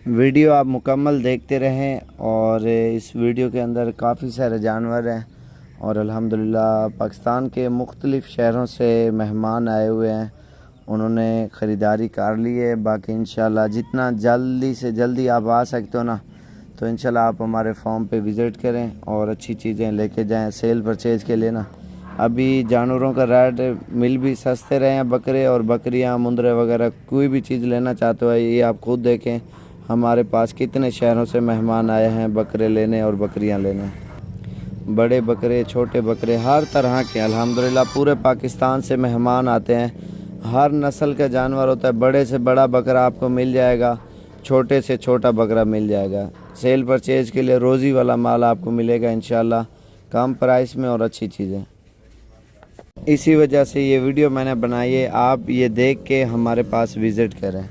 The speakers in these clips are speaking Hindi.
वीडियो आप मुकम्मल देखते रहें और इस वीडियो के अंदर काफ़ी सारे जानवर हैं और अल्हम्दुलिल्लाह पाकिस्तान के मुख्तलिफ़ शहरों से मेहमान आए हुए हैं, उन्होंने ख़रीदारी कर ली है। बाकी इंशाल्लाह जितना जल्दी से जल्दी आप आ सकते हो ना, तो इंशाल्लाह आप हमारे फार्म पे विज़िट करें और अच्छी चीज़ें लेके जाएं सेल परचेज़ के लिए ना। अभी जानवरों का रेट मिल भी सस्ते रहे हैं, बकरे और बकरियां, मुंदरे वगैरह कोई भी चीज़ लेना चाहते हो ये आप खुद देखें हमारे पास कितने शहरों से मेहमान आए हैं बकरे लेने और बकरियां लेने। बड़े बकरे, छोटे बकरे, हर तरह के अल्हम्दुलिल्लाह पूरे पाकिस्तान से मेहमान आते हैं। हर नस्ल का जानवर होता है, बड़े से बड़ा बकरा आपको मिल जाएगा, छोटे से छोटा बकरा मिल जाएगा। सेल परचेज़ के लिए रोज़ी वाला माल आपको मिलेगा इंशाल्लाह, कम प्राइस में और अच्छी चीज़ें। इसी वजह से ये वीडियो मैंने बनाई है, आप ये देख के हमारे पास विज़िट करें।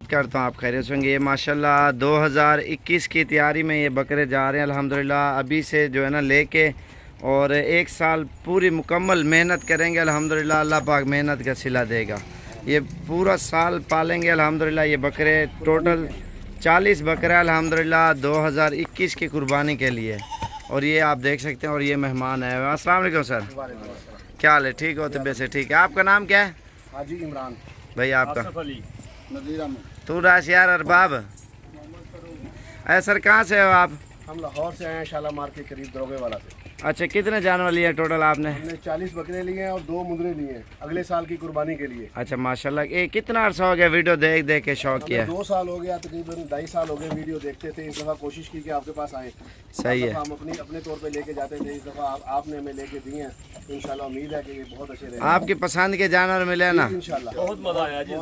करता हूँ आप खैरियत होंगे। ये माशाल्लाह 2021 की तैयारी में ये बकरे जा रहे हैं अल्हम्दुलिल्लाह। अभी से जो है ना लेके और एक साल पूरी मुकम्मल मेहनत करेंगे अल्हम्दुलिल्लाह, अल्लाह पाक मेहनत का सिला देगा। ये पूरा साल पालेंगे अल्हम्दुलिल्लाह। ये बकरे टोटल 40 बकरा अल्हम्दुलिल्लाह 2021 की कुर्बानी के लिए, और ये आप देख सकते हैं। और ये मेहमान आए हुए। अस्सलाम वालेकुम सर, क्या हाल है? ठीक हो? तबीयत से ठीक है? आपका नाम क्या है? हाजी इमरान भाई आपका? नज़ीरा में। तू राशियार अरबाब। अरे सर कहाँ से हो आप? हम लाहौर से आए हैं, शाला मार के करीब दरोगे वाला से। अच्छा, कितने जानवर लिए टोटल आपने? हमने 40 बकरे लिए हैं और 2 मुंदरे लिए हैं अगले साल की कुर्बानी के लिए। अच्छा माशाल्लाह। ये कितना अर्सा हो गया वीडियो देख देख के शौक किया? 2 साल हो गया, तकरीबन 2.5 साल हो गए वीडियो देखते थे। इस दफ़ा कोशिश की कि आपके पास आए। सही है। हम अपने तौर पे लेके जाते थे, इस दफ़ा आपने हमें लेके दिए हैं। इंशाल्लाह उम्मीद है कि ये बहुत अच्छे रहेंगे। आपकी पसंद के जानवर मिले ना? इंशाल्लाह बहुत मजा आया जी।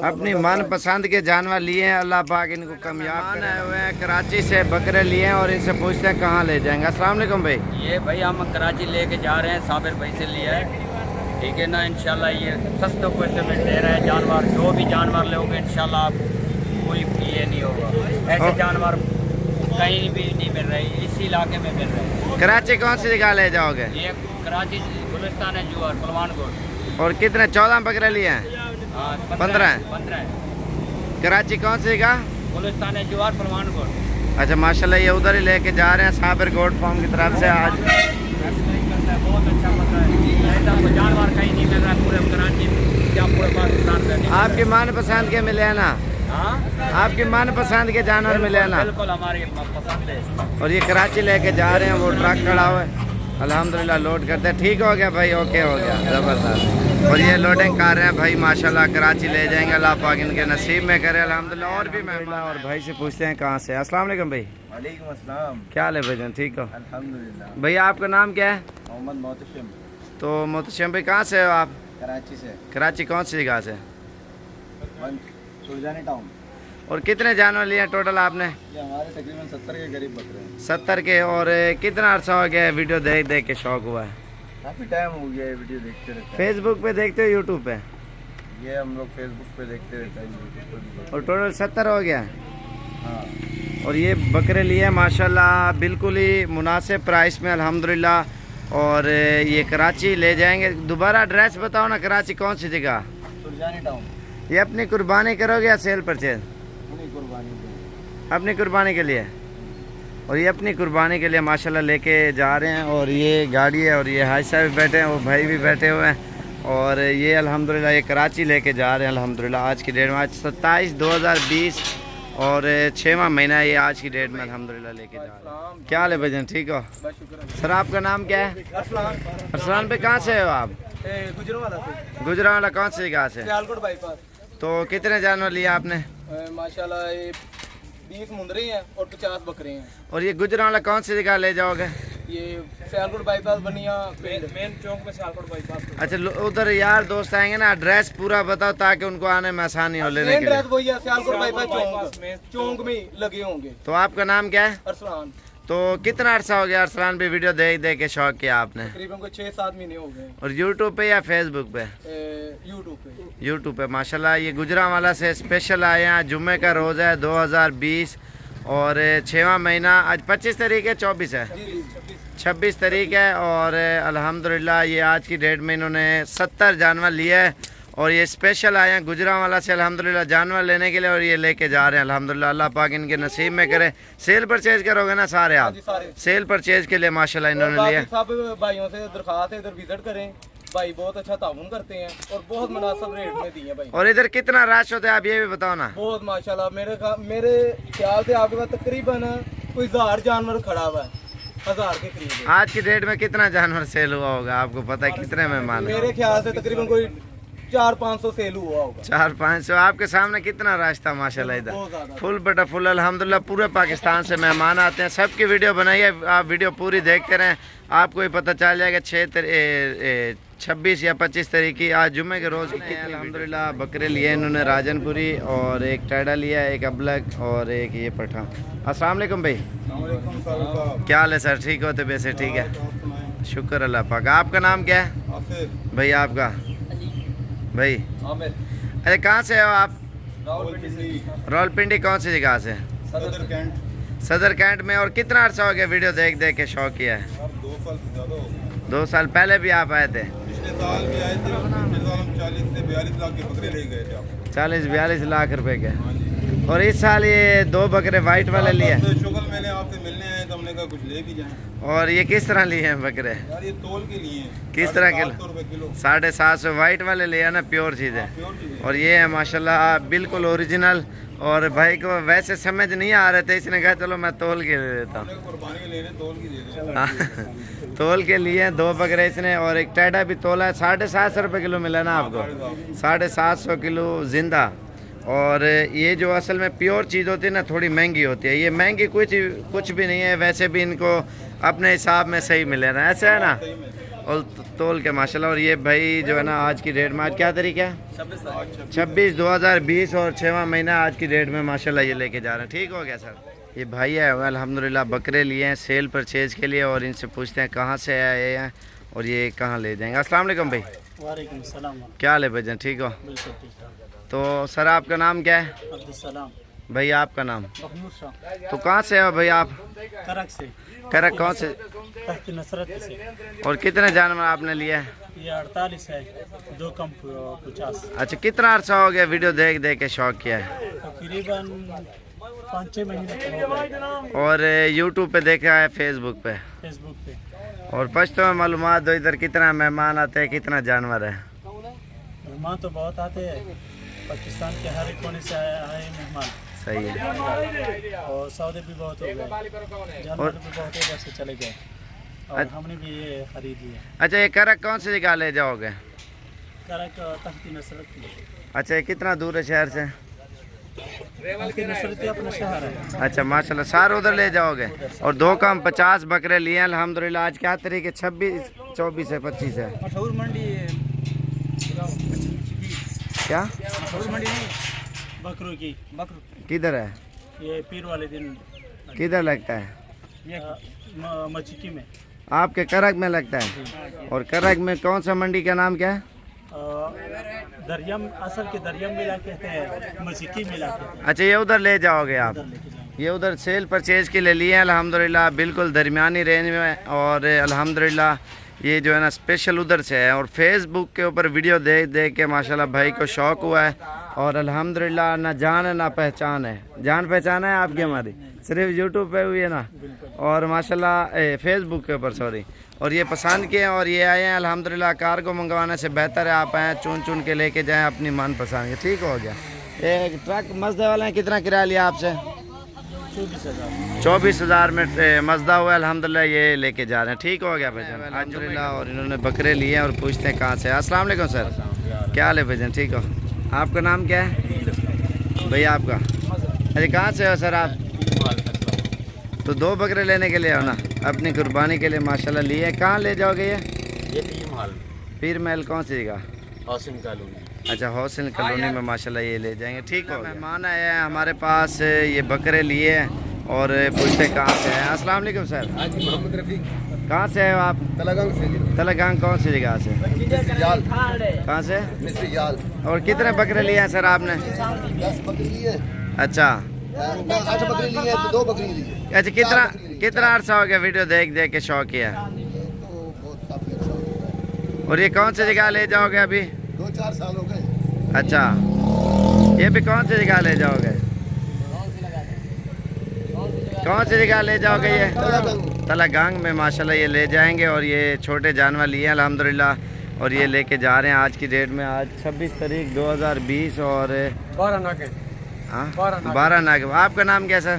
अपनी मन पसंद के जानवर लिए हैं, अल्लाह पाक इनको कामयाब आए हुए हैं। कराची से बकरे लिए हैं और इनसे पूछते हैं कहाँ ले जाएंगे। अस्सलाम वालेकुम भाई। ये भाई हम कराची लेके जा रहे हैं, साबिर भाई से लिया है, ठीक है ना। इंशाल्लाह ये सस्ते पैसे में दे रहे हैं जानवर। जो भी जानवर लोगे इंशाल्लाह कोई ये नहीं होगा। ऐसे जानवर कहीं भी नहीं मिल रहे, इसी इलाके में मिल रहे हैं। कराची कौन सी जगह ले जाओगे? ये कराची गुलिस्तान है जुआर पलवानगढ़। और कितने? 14 बकरे लिए हैं? हाँ 15 कराची कौन सी जगह? गुलिस्तान है जुआर पलवानगढ़। अच्छा माशाल्लाह, ये उधर ही लेके जा रहे हैं साबिर गोट फार्म की तरफ से। आज बहुत अच्छा मजा है, ऐसा कोई जानवर कहीं नहीं मिल रहा है पूरे कराची में या पूरे पाकिस्तान में। आपके मन पसंद के मिले हैं ना? हाँ आपके मन पसंद के जानवर मिले हैं ना? बिल्कुल हमारी पसंद है। और ये कराची लेके जा रहे हैं, वो ट्रक खड़ा हुआ है अल्हम्दुलिल्लाह, लोड करते हैं। ठीक हो गया भाई, ओके हो गया, ज़बरदस्त। और ये लोडिंग कर रहे हैं भाई माशाल्लाह, कराची ले जाएंगे, अल्लाह पाक इनके नसीब में करे अल्हम्दुलिल्लाह। और भी मेहमान। और भाई से पूछते हैं कहाँ से। अस्सलाम वालेकुम भाई। वालेकुम अस्सलाम। क्या हाल है भाईजान, ठीक हो? अल्हम्दुलिल्लाह। भैया आपका नाम क्या है? मोहम्मद मोहतशिम। तो मोहतशिम भाई कहाँ से हो आप? कराची से। कराची कौन सी जगह से? सुरजानी टाउन। और कितने जानवर लिए टोटल आपने? ये हमारे तकरीबन 70 के करीब बकरे हैं। 70 के। और कितना अर्सा हो गया वीडियो देख देख के शौक हुआ है? काफ़ी टाइम हो गया है वीडियो देखते रहते हैं। फेसबुक पे देखते हो, यूट्यूब पे? ये हम लोग फेसबुक पे देखते रहते हैं, यूट्यूब पे भी। और टोटल 70 हो गया? हाँ। और ये बकरे लिए माशाल्लाह बिल्कुल ही मुनासिब प्राइस में अल्हम्दुलिल्लाह। और ये कराची ले जाएंगे। दोबारा एड्रेस बताओ ना, कराची कौन सी जगह? सुरजानी टाउन। ये अपनी कुर्बानी करोगे या सेल परचेज? अपनी कुर्बानी के। अपनी कुर्बानी के लिए। और ये अपनी कुर्बानी के लिए माशाल्लाह लेके जा रहे हैं। और ये गाड़ी है और ये हाजी साहब भी बैठे हैं, वो भाई भी बैठे हुए हैं। और ये अल्हम्दुलिल्लाह ये कराची लेके जा रहे हैं अल्हम्दुलिल्लाह। आज की डेट में, आज 27/2020 और 6वां महीना ये आज की डेट में अल्हम्दुलिल्लाह लेके जा रहे हैं। क्या हाल है भजन, ठीक हो? सर आपका नाम क्या है? अरसलान पे। कहाँ से हो आप? गुजरावाला से। गुजरावाला कौन सी जगह से? सियालकोट बाईपास। तो कितने जानवर लिए आपने? माशाल्लाह ये 20 मुंदरे हैं और 50 बकरे हैं। और ये गुजरावाला कौन सी जगह ले जाओगे? ये सियालकोट बाईपास बनिया मेन चौक में सियालकोट बाईपास। अच्छा, उधर यार दोस्त आएंगे ना, एड्रेस पूरा बताओ ताकि उनको आने में आसानी हो लेने के लिए। वही है सियालकोट बाईपास चौक में लगे होंगे। तो आपका नाम क्या है? अरसलान। तो कितना अर्सा हो गया अरसलान पे वीडियो देख देख के शौक किया आपने? तकरीबन को 6-7 महीने हो गए। और यूट्यूब पे या फेसबुक पे? यूट्यूब पे। यूट्यूब पे माशाल्लाह। ये गुजरावाला से स्पेशल आए हैं। जुम्मे का रोज़ है 2020 और 6वां महीना। आज 25 तारीख है, 24 है, 26 तारीख है। और अल्हम्दुलिल्लाह ये आज की डेट में इन्होंने 70 जानवर लिए है और ये स्पेशल आए हैं गुजरांवाला से अल्हम्दुलिल्लाह जानवर लेने के लिए और ये लेके जा रहे हैं अल्हम्दुलिल्लाह। अल्लाह पाक इनके नसीब में करे। सेल परचेज करोगे ना सारे आप? सेल परचेज के लिए माशाल्लाह इन्होंने लिया। सब भाइयों से दरखास्त है इधर विजिट करें, भाई बहुत अच्छा ताउन करते हैं और बहुत मुनासिब रेट में दिए भाई। और इधर कितना रश होता है आप ये भी बताओ ना। बहुत माशाल्लाह, मेरे ख्याल से आपके पास तकरीबन कोई 1000 जानवर खड़ा हुआ है, 1000 के करीब। आज की डेट में कितना जानवर सेल हुआ होगा आपको पता है? कितने मेहमान हैं? मेरे ख्याल से तकरीबन कोई 400-500 सेल हुआ होगा। 400-500। आपके सामने कितना रश था माशाल्लाह बहुत इधर? ज़्यादा। फुल बटा फुल अल्हम्दुलिल्लाह। पूरे पाकिस्तान से मेहमान आते हैं, सबकी वीडियो बनाइए, आप वीडियो पूरी देखते रहें, आपको ही पता चल जाएगा। 26 या 25 तारीख की आज जुम्मे के रोज़ अल्हम्दुलिल्लाह बकरे लिए इन्होंने राजनपुरी, और एक टैडा लिया, एक अबलग और एक ये पठा। अस्सलाम वालेकुम भाई, क्या हाल है सर? ठीक हो? तो वैसे ठीक है, शुक्र अल्लाह पाक। आपका नाम क्या है भाई? आपका भाई? अरे कहाँ से हो आप? रावलपिंडी। कौन सी जगह से? सदर कैंट में। और कितना अर्सा हो गया वीडियो देख देख के शौक किया है? 2 साल पहले भी आप आए थे? पिछले साल भी आए थे, पिछले साल हम 40 से 42 लाख के बकरे ले गए थे। 40-42 लाख रुपए के। और इस साल ये 2 बकरे वाइट वाले लिए? शुक्र मैंने आपसे मिलने आए तो हमने कहा कुछ ले भी जाएं। और ये किस तरह लिए हैं बकरे? यार ये तोल के लिए हैं। किस तरह के? 700 रुपए किलो। 750 वाइट वाले लिए ना, प्योर चीज़ है। प्योर चीज़ है। और ये है माशाल्लाह बिल्कुल ओरिजिनल। और भाई को वैसे समझ नहीं आ रहे थे, इसने कहा चलो मैं तोल के दे देता हूँ। हमने कुर्बानी के लेने तोल के दे दें। हाँ, तोल के लिए 2 बकरे इसने, और एक टैडा भी तोला है। 750 रुपये किलो मिला ना आपको? 750 किलो जिंदा। और ये जो असल में प्योर चीज़ होती है ना, थोड़ी महंगी होती है। ये महंगी कुछ भी नहीं है, वैसे भी इनको अपने हिसाब में सही मिले ना, ऐसा है ना। और तोल के माशाल्लाह। और ये भाई जो है ना आज की डेट में, आज क्या तारीख है? 26/2020 और 6वां महीना आज की डेट में माशाल्लाह ये लेके जा रहे हैं। ठीक हो गया सर? ये भाई है अल्हम्दुलिल्लाह बकरे लिए हैं सेल परचेज के लिए, और इनसे पूछते हैं कहाँ से आए हैं और ये कहाँ ले जाएंगे। अस्सलाम वालेकुम भाई। वालेकुम सलाम। क्या हाल है भाईजान? ठीक हो? बिल्कुल ठीक ठाक। तो सर आपका नाम क्या है? अब्दुल सलाम। भाई आपका नाम? मखनूर शाह। तो कहाँ से हो भाई आप? करक से। करक कौन से? तख्त नसरत से। और कितने जानवर आपने लिए हैं? ये 48 है, 2 कम 50। अच्छा, कितना अर्सा हो गया वीडियो देख देख के शौक किया है? तकरीबन 5-6 महीने हो गए। और यूट्यूब पे देखा है, फेसबुक पे? फेसबुक पे। और पश्तो में मालूमात दो, इधर कितना मेहमान आते हैं, कितना जानवर है? मेहमान तो बहुत आते हैं, पाकिस्तान के हर एक कोने से आए मेहमान। सही है। और सौदे भी बहुत हो गए, जानवर भी बहुत इधर से चले गए, और हमने भी ये खरीद लिया। अच्छा, ये करक कौन सी जगह ले जाओगे? करक तख्त नसरत की। अच्छा, ये कितना दूर है शहर से? तख्त नसरत अपना शहर है। अच्छा माशाल्लाह, सारे उधर ले जाओगे। और 2 कम 50 बकरे लिए हैं अल्हम्दुलिल्लाह। आज क्या तारीख है? 26, 24 है, 25 है। मशहूर मंडी क्या? मशहूर मंडी नहीं, बकरों की। किधर है? ये पीर वाले दिन किधर लगता है? मचिकी में। आपके करक में लगता है? और करक में कौन सा मंडी का नाम क्या है? दरियम, असल के दरियम मिला कहते हैं, मचिकी मिला कहते हैं। अच्छा, ये उधर ले जाओगे आप? उधर लेके जाएंगे। ये उधर सेल परचेज के लिए लिए हैं अल्हम्दुलिल्लाह, बिल्कुल दरमियानी रेंज में। और अल्हम्दुलिल्लाह ये जो है ना स्पेशल उधर से है। और फेसबुक के ऊपर वीडियो देख देख के माशाल्लाह भाई को शौक़ हुआ है। और अल्हम्दुलिल्लाह ना जान है ना पहचान है। जान पहचान है आपकी हमारी सिर्फ यूट्यूब पे हुई है ना, और माशाल्लाह फेसबुक के ऊपर, सॉरी। और ये पसंद किए और ये आए हैं अल्हम्दुलिल्लाह। कार को मंगवाने से बेहतर है आप आएँ, चुन चुन के लेके जाएँ अपनी मन पसंद के। ठीक हो गया। एक ट्रक मजदे वाले हैं, कितना किराया लिया आपसे? 24,000 में मजदा हुआ अल्हम्दुलिल्लाह, ये लेके जा रहे हैं। ठीक हो गया भाईजान अल्हम्दुलिल्लाह। और इन्होंने बकरे लिए हैं और पूछते हैं कहाँ से। अस्सलाम वालेकुम सर, क्या हाल है भाईजान? ठीक हो? आपका नाम क्या है भैया आपका? अरे कहाँ से हो सर आप? तो 2 बकरे लेने के लिए हो ना, अपनी कुर्बानी के लिए माशाल्लाह लिए। कहाँ ले जाओगे ये? पीर महल कौन सी जगह? हौसिन कॉलोनी। अच्छा, हौसिन कॉलोनी में माशाल्लाह ये ले जाएंगे। ठीक हो? मेहमान आए हैं हमारे पास, ये बकरे लिए हैं और पूछते कहाँ से हैं। अस्सलाम वालेकुम सर, मोहम्मद रफ़ी। कहाँ से हो आप? तलगंग से। तलगांग कौन सी जगह से? जाल। कहाँ से? मिस्री जाल। और कितने बकरे लिए हैं सर आपने? 10 बकरी ली है। अच्छा 8 बकरी ली है, 2 बकरी ली है। अच्छा, कितना अर्सा हो गया वीडियो देख देख के शौक किया? तो बहुत काफी अच्छा हो गया। और ये कौन सी जगह ले जाओगे अभी? 2-4 साल हो गए। अच्छा, ये भी कौन सी जगह ले जाओगे? कौन सी जगह ले जाओगे? ये तलागंग में माशाल्लाह ये ले जाएंगे। और ये छोटे जानवर लिए अल्हम्दुलिल्लाह और ये लेके जा रहे हैं आज की डेट में। आज 26 तारीख 2020 और 12 नाग। आपका नाम क्या सर?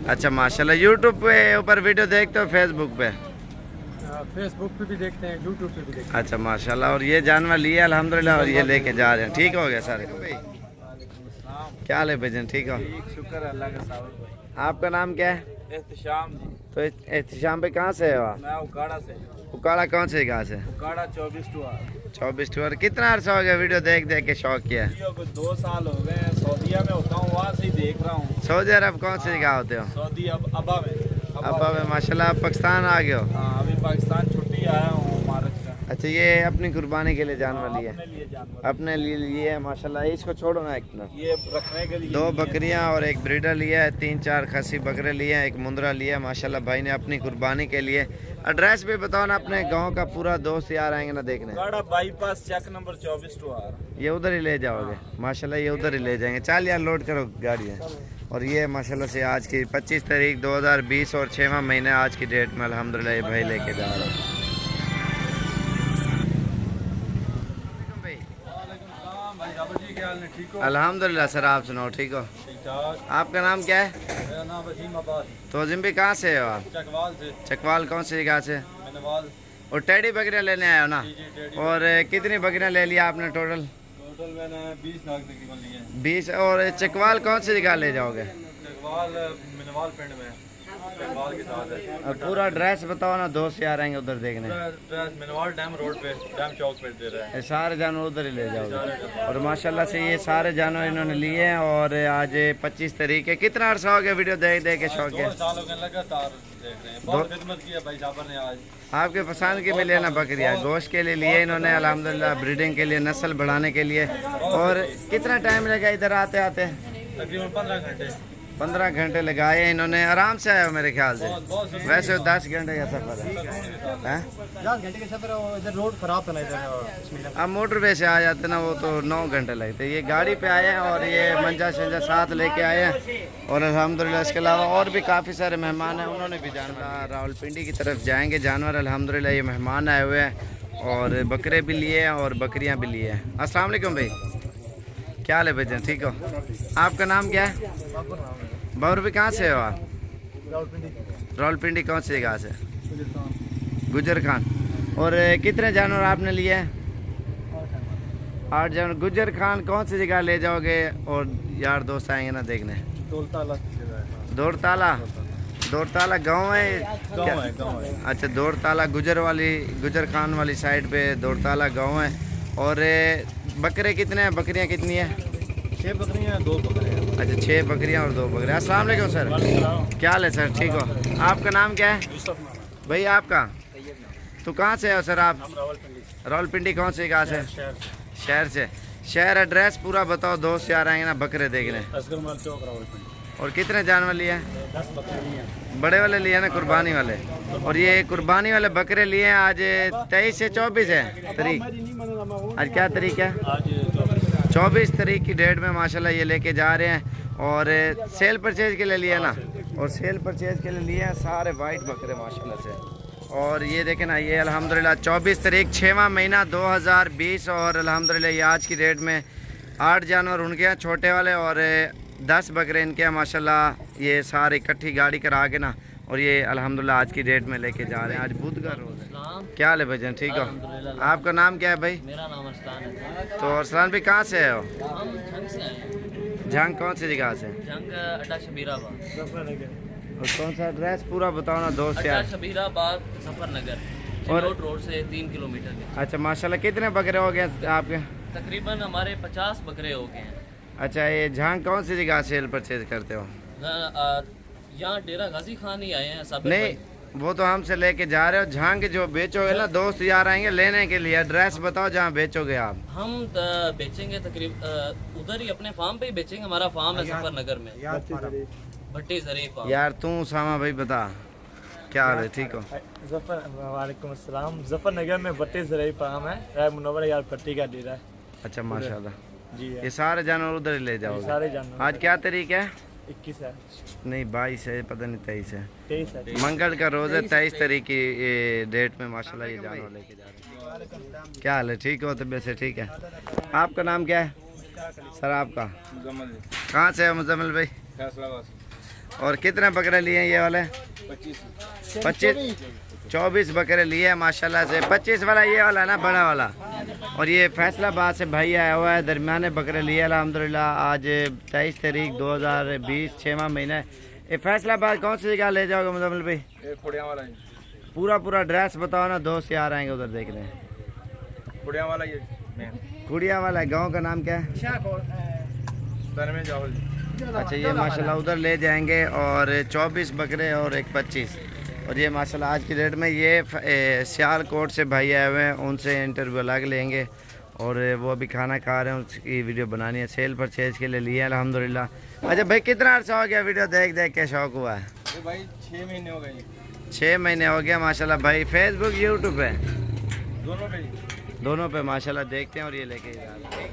अच्छा माशाल्लाह। यूट्यूब पे ऊपर वीडियो देखते हो, फेसबुक पे? फेसबुक पे भी देखते हैं, यूट्यूब पे भी देखते अच्छा माशाल्लाह। और ये जानवर लिए अल्हम्दुलिल्लाह और ये लेके जा रहे हैं। ठीक हो गया सारे? क्या हाल है भजन? ठीक हो? शुक्र अल्लाह का। साहब आपका नाम क्या है? एहतशाम जी। तो एहतशाम पे कहाँ से हो आप? मैं उकाड़ा से। उकाड़ा कौन से जगह से? उकाड़ा 24 टूर। 24 टूर। कितना अर्सा हो गया वीडियो देख देख के शौक किया? कुछ 2 साल हो गए हैं। सऊदीया में होता हूँ, वहाँ से ही देख रहा हूँ। सऊदी अरब कौन सी जगह होते हो? सऊदी अब्बा में। अब्बा में माशाल्लाह। आप पाकिस्तान आ गए हो? हाँ, अभी पाकिस्तान छुट्टी आया हूँ मार्च का। अच्छा, ये अपनी कुर्बानी के लिए जानवर लिए? अपने लिए जानवर, अपने लिए लिए है माशाल्लाह। इसको छोड़ो ना एक मिनट। ये रखने के लिए 2 बकरियां और एक ब्रीडर लिया है, 3-4 खसी बकरे लिए हैं, एक मुंद्रा लिया है माशाल्लाह भाई ने अपनी कुर्बानी के लिए। एड्रेस भी बताओ ना अपने गांव का। पूरा दोस्त यार आएंगे ना देखने। उकाड़ा बाईपास चेक नंबर 24 टूर। ये उधर ही ले जाओगे? माशाल्लाह ये उधर ही ले जाएंगे। चल यार लोड करो गाड़ी में। और ये माशाल्लाह से आज की 25 तारीख 2020 और 6वां महीना आज की डेट में अल्हम्दुलिल्लाह ये भाई लेके जा रहे हैं। अल्हम्दुलिल्लाह सर, आप सुनाओ? ठीक हो? आपका नाम क्या है? मेरा नाम वसीम अब्बास। तो जिम्बी कहाँ से हो आप? चकवाल से। चकवाल कौन सी जगह से? मनवाल। और टेडी बकरियाँ लेने आए हो ना? और कितनी बकरियाँ ले लिया आपने टोटल? टोटल मैंने 20 नाग तकरीबन लिए हैं। 20। और चकवाल कौन सी जगह ले जाओगे? चकवाल मनवाल पिंड में चकवाल के साथ है। और पूरा एड्रेस बताओ ना, दोस्त यार आएंगे उधर देखने। एड्रेस मनवाल डैम रोड पे, डैम चौक पे दे रहा है। ये सारे जानवर उधर ही ले जाओगे? और माशाल्लाह से ये सारे जानवर इन्होंने लिए हैं। और आज 25 तारीख है। कितना अर्सा हो गया वीडियो देख देख के शौक है? 2 साल हो गए लगातार देख रहे हैं। बहुत खिदमत की है भाई साहब ने। आज आपके पसंद की मिले ना बकरियाँ? गोश्त के लिए लिए इन्होंने अल्हम्दुलिल्लाह, ब्रीडिंग के लिए, नस्ल बढ़ाने के लिए। और कितना टाइम लगा इधर आते आते? तकरीबन 15 घंटे। 15 घंटे लगाए हैं इन्होंने। आराम से आए हो मेरे ख्याल से? वैसे 10 घंटे का सफर है। 10 घंटे का सफर है। इधर रोड खराब था ना इधर। अब मोटरवे से आ जाते ना वो तो 9 घंटे लगते। ये गाड़ी पे आए हैं और ये मंजा शंजा साथ लेके आए हैं। और अल्हम्दुलिल्लाह इसके अलावा और भी काफ़ी सारे मेहमान हैं, उन्होंने भी जानवर। रावलपिंडी की तरफ जाएंगे जानवर। अल्हम्दुलिल्लाह ये मेहमान आए हुए हैं और बकरे भी लिए हैं और बकरियाँ भी लिए हैं। अस्सलाम वालेकुम भाई, क्या हाल है भजन? ठीक हो? आपका नाम क्या है? बाबर भी कहाँ से हो आप? रावलपिंडी कौन सी जगह से? गुजर खान। और कितने जानवर आपने लिए हैं? 8 जानवर। गुजर खान कौन सी जगह ले जाओगे? और यार दोस्त आएंगे ना देखने? दौड़ताला। दौड़ताला गांव है? गाँव है। अच्छा, दौड़ताला गुजर खान वाली साइड पे दौड़ताला गांव है। और बकरे कितने हैं? बकरियां कितनी है? 6 बकरियां, 2 बकरे हैं। अच्छा, 6 बकरियां और 2 बकरे। अस्सलाम वालेकुम सर, क्या हाल है सर? ठीक हो? आपका नाम क्या है भाई? आपका? तो कहाँ से हो सर आप? रावलपिंडी कौन सी जगह से? शहर से। शहर एड्रेस पूरा बताओ, दोस्त यार आएंगे ना बकरे देखने। और कितने जानवर लिए हैं? 10 बकरे लिए। बड़े वाले लिए ना, कुर्बानी वाले? और ये कुर्बानी वाले बकरे लिए हैं। आज 23 से 24 है तारीख। आज क्या तारीख है? आज 24 तारीख की डेट में माशाल्लाह ये लेके जा रहे हैं। और सेल परचेज के लिए लिए ना? और सेल परचेज के लिए लिए हैं सारे वाइट बकरे माशाल्लाह से। और ये देखें ना, ये अल्हम्दुलिल्लाह 24 तारीख 6वां महीना 2020 और अल्हम्दुलिल्लाह ये आज की डेट में 8 जानवर उनके हैं छोटे वाले और 10 बकरे इनके हैं माशाल्लाह। ये सारे इकट्ठी गाड़ी करा के ना और ये अल्हम्दुलिल्लाह आज की डेट में लेके जा रहे हैं। आज बुध का रोज़ है। क्या हाल है भजन? ठीक हो? आपका नाम क्या है भाई? मेरा नाम अरसलान है। तो अरसलान भी कहाँ से हो? हम झंग से आए हैं। जंग कौन सी जगह से? झंग अड्डा शबीराबाद। और कौन सा एड्रेस पूरा बताओ ना दोस्त अड्डा यार। शबीराबाद जफरनगर और चिनोट रोड से 3 किलोमीटर के। अच्छा माशाल्लाह। कितने बकरे हो गए आपके? तकरीबन हमारे 50 बकरे हो गए हैं। अच्छा, ये झांग कौन सी जगह सेल परचेज करते हो? यहाँ डेरा गाजी खान ही आए हैं सब। नहीं, वो तो हमसे लेके जा रहे हो। झांग जो बेचोगे ना, दोस्त यार आएंगे लेने के लिए। एड्रेस बताओ जहाँ बेचोगे आप। हम बेचेंगे तकरीबन उधर ही अपने फार्म पे ही बेचेंगे। हमारा फार्म है जफरनगर में, भट्टी जरीफ फार्म। यार तू सामा भाई बता, क्या हाल है? ठीक हो? वालेकुम अस्सलाम। जफरनगर में भट्टी ज़रूरी फार्म है। राय मुनव्वर यार भट्टी का डेरा है। अच्छा माशाल्लाह। जी ये सारे जानवर उधर ही ले जाओगे? सारे जानवर। आज क्या तारीख है? 21 है, नहीं 22 है, पता नहीं 23 है। 23 है। मंगल का रोज़ है, 23 तारीख की ये डेट में माशाल्लाह ये जानवर लेके जा रहे हैं। क्या हाल है? ठीक हो? तबीयत से ठीक है? आपका नाम क्या है सर? आपका कहाँ से है मुजम्मिल भाई? और कितने बकरे लिए हैं ये वाले? 25 24 बकरे लिए हैं माशाल्लाह से। 25 वाला ये वाला ना, बड़ा वाला। और ये फैसलाबाद से भाई आया हुआ है, दरमियाने बकरे लिए अल्हम्दुलिल्लाह। आज 23 तारीख 2020 6वां महीना। ये फैसलाबाद कौन सी जगह ले जाओगे मुजम्मिल भाई? खुड़िया वाला पूरा एड्रेस बताओ ना, दोस्त यार आएंगे उधर देखने। खुड़िया वाला ये कुड़िया वाला गांव का नाम क्या है? में जाओ। अच्छा ये माशाल्लाह उधर ले जाएंगे। और 24 बकरे और एक 25। और ये माशाल्लाह आज की डेट में ये सियालकोट से भाई आए हुए हैं, उनसे इंटरव्यू अलग लेंगे। और वो अभी खाना खा रहे हैं, उसकी वीडियो बनानी है, सेल परचेज के लिए लिए अल्हम्दुलिल्लाह। अच्छा भाई कितना अर्सा हो गया वीडियो देख देख के शौक हुआ है? भाई 6 महीने हो गए। 6 महीने हो गया माशाल्लाह भाई। फेसबुक यूट्यूब पे दोनों पे माशाल्लाह देखते हैं। और ये लेके जा रहे हैं।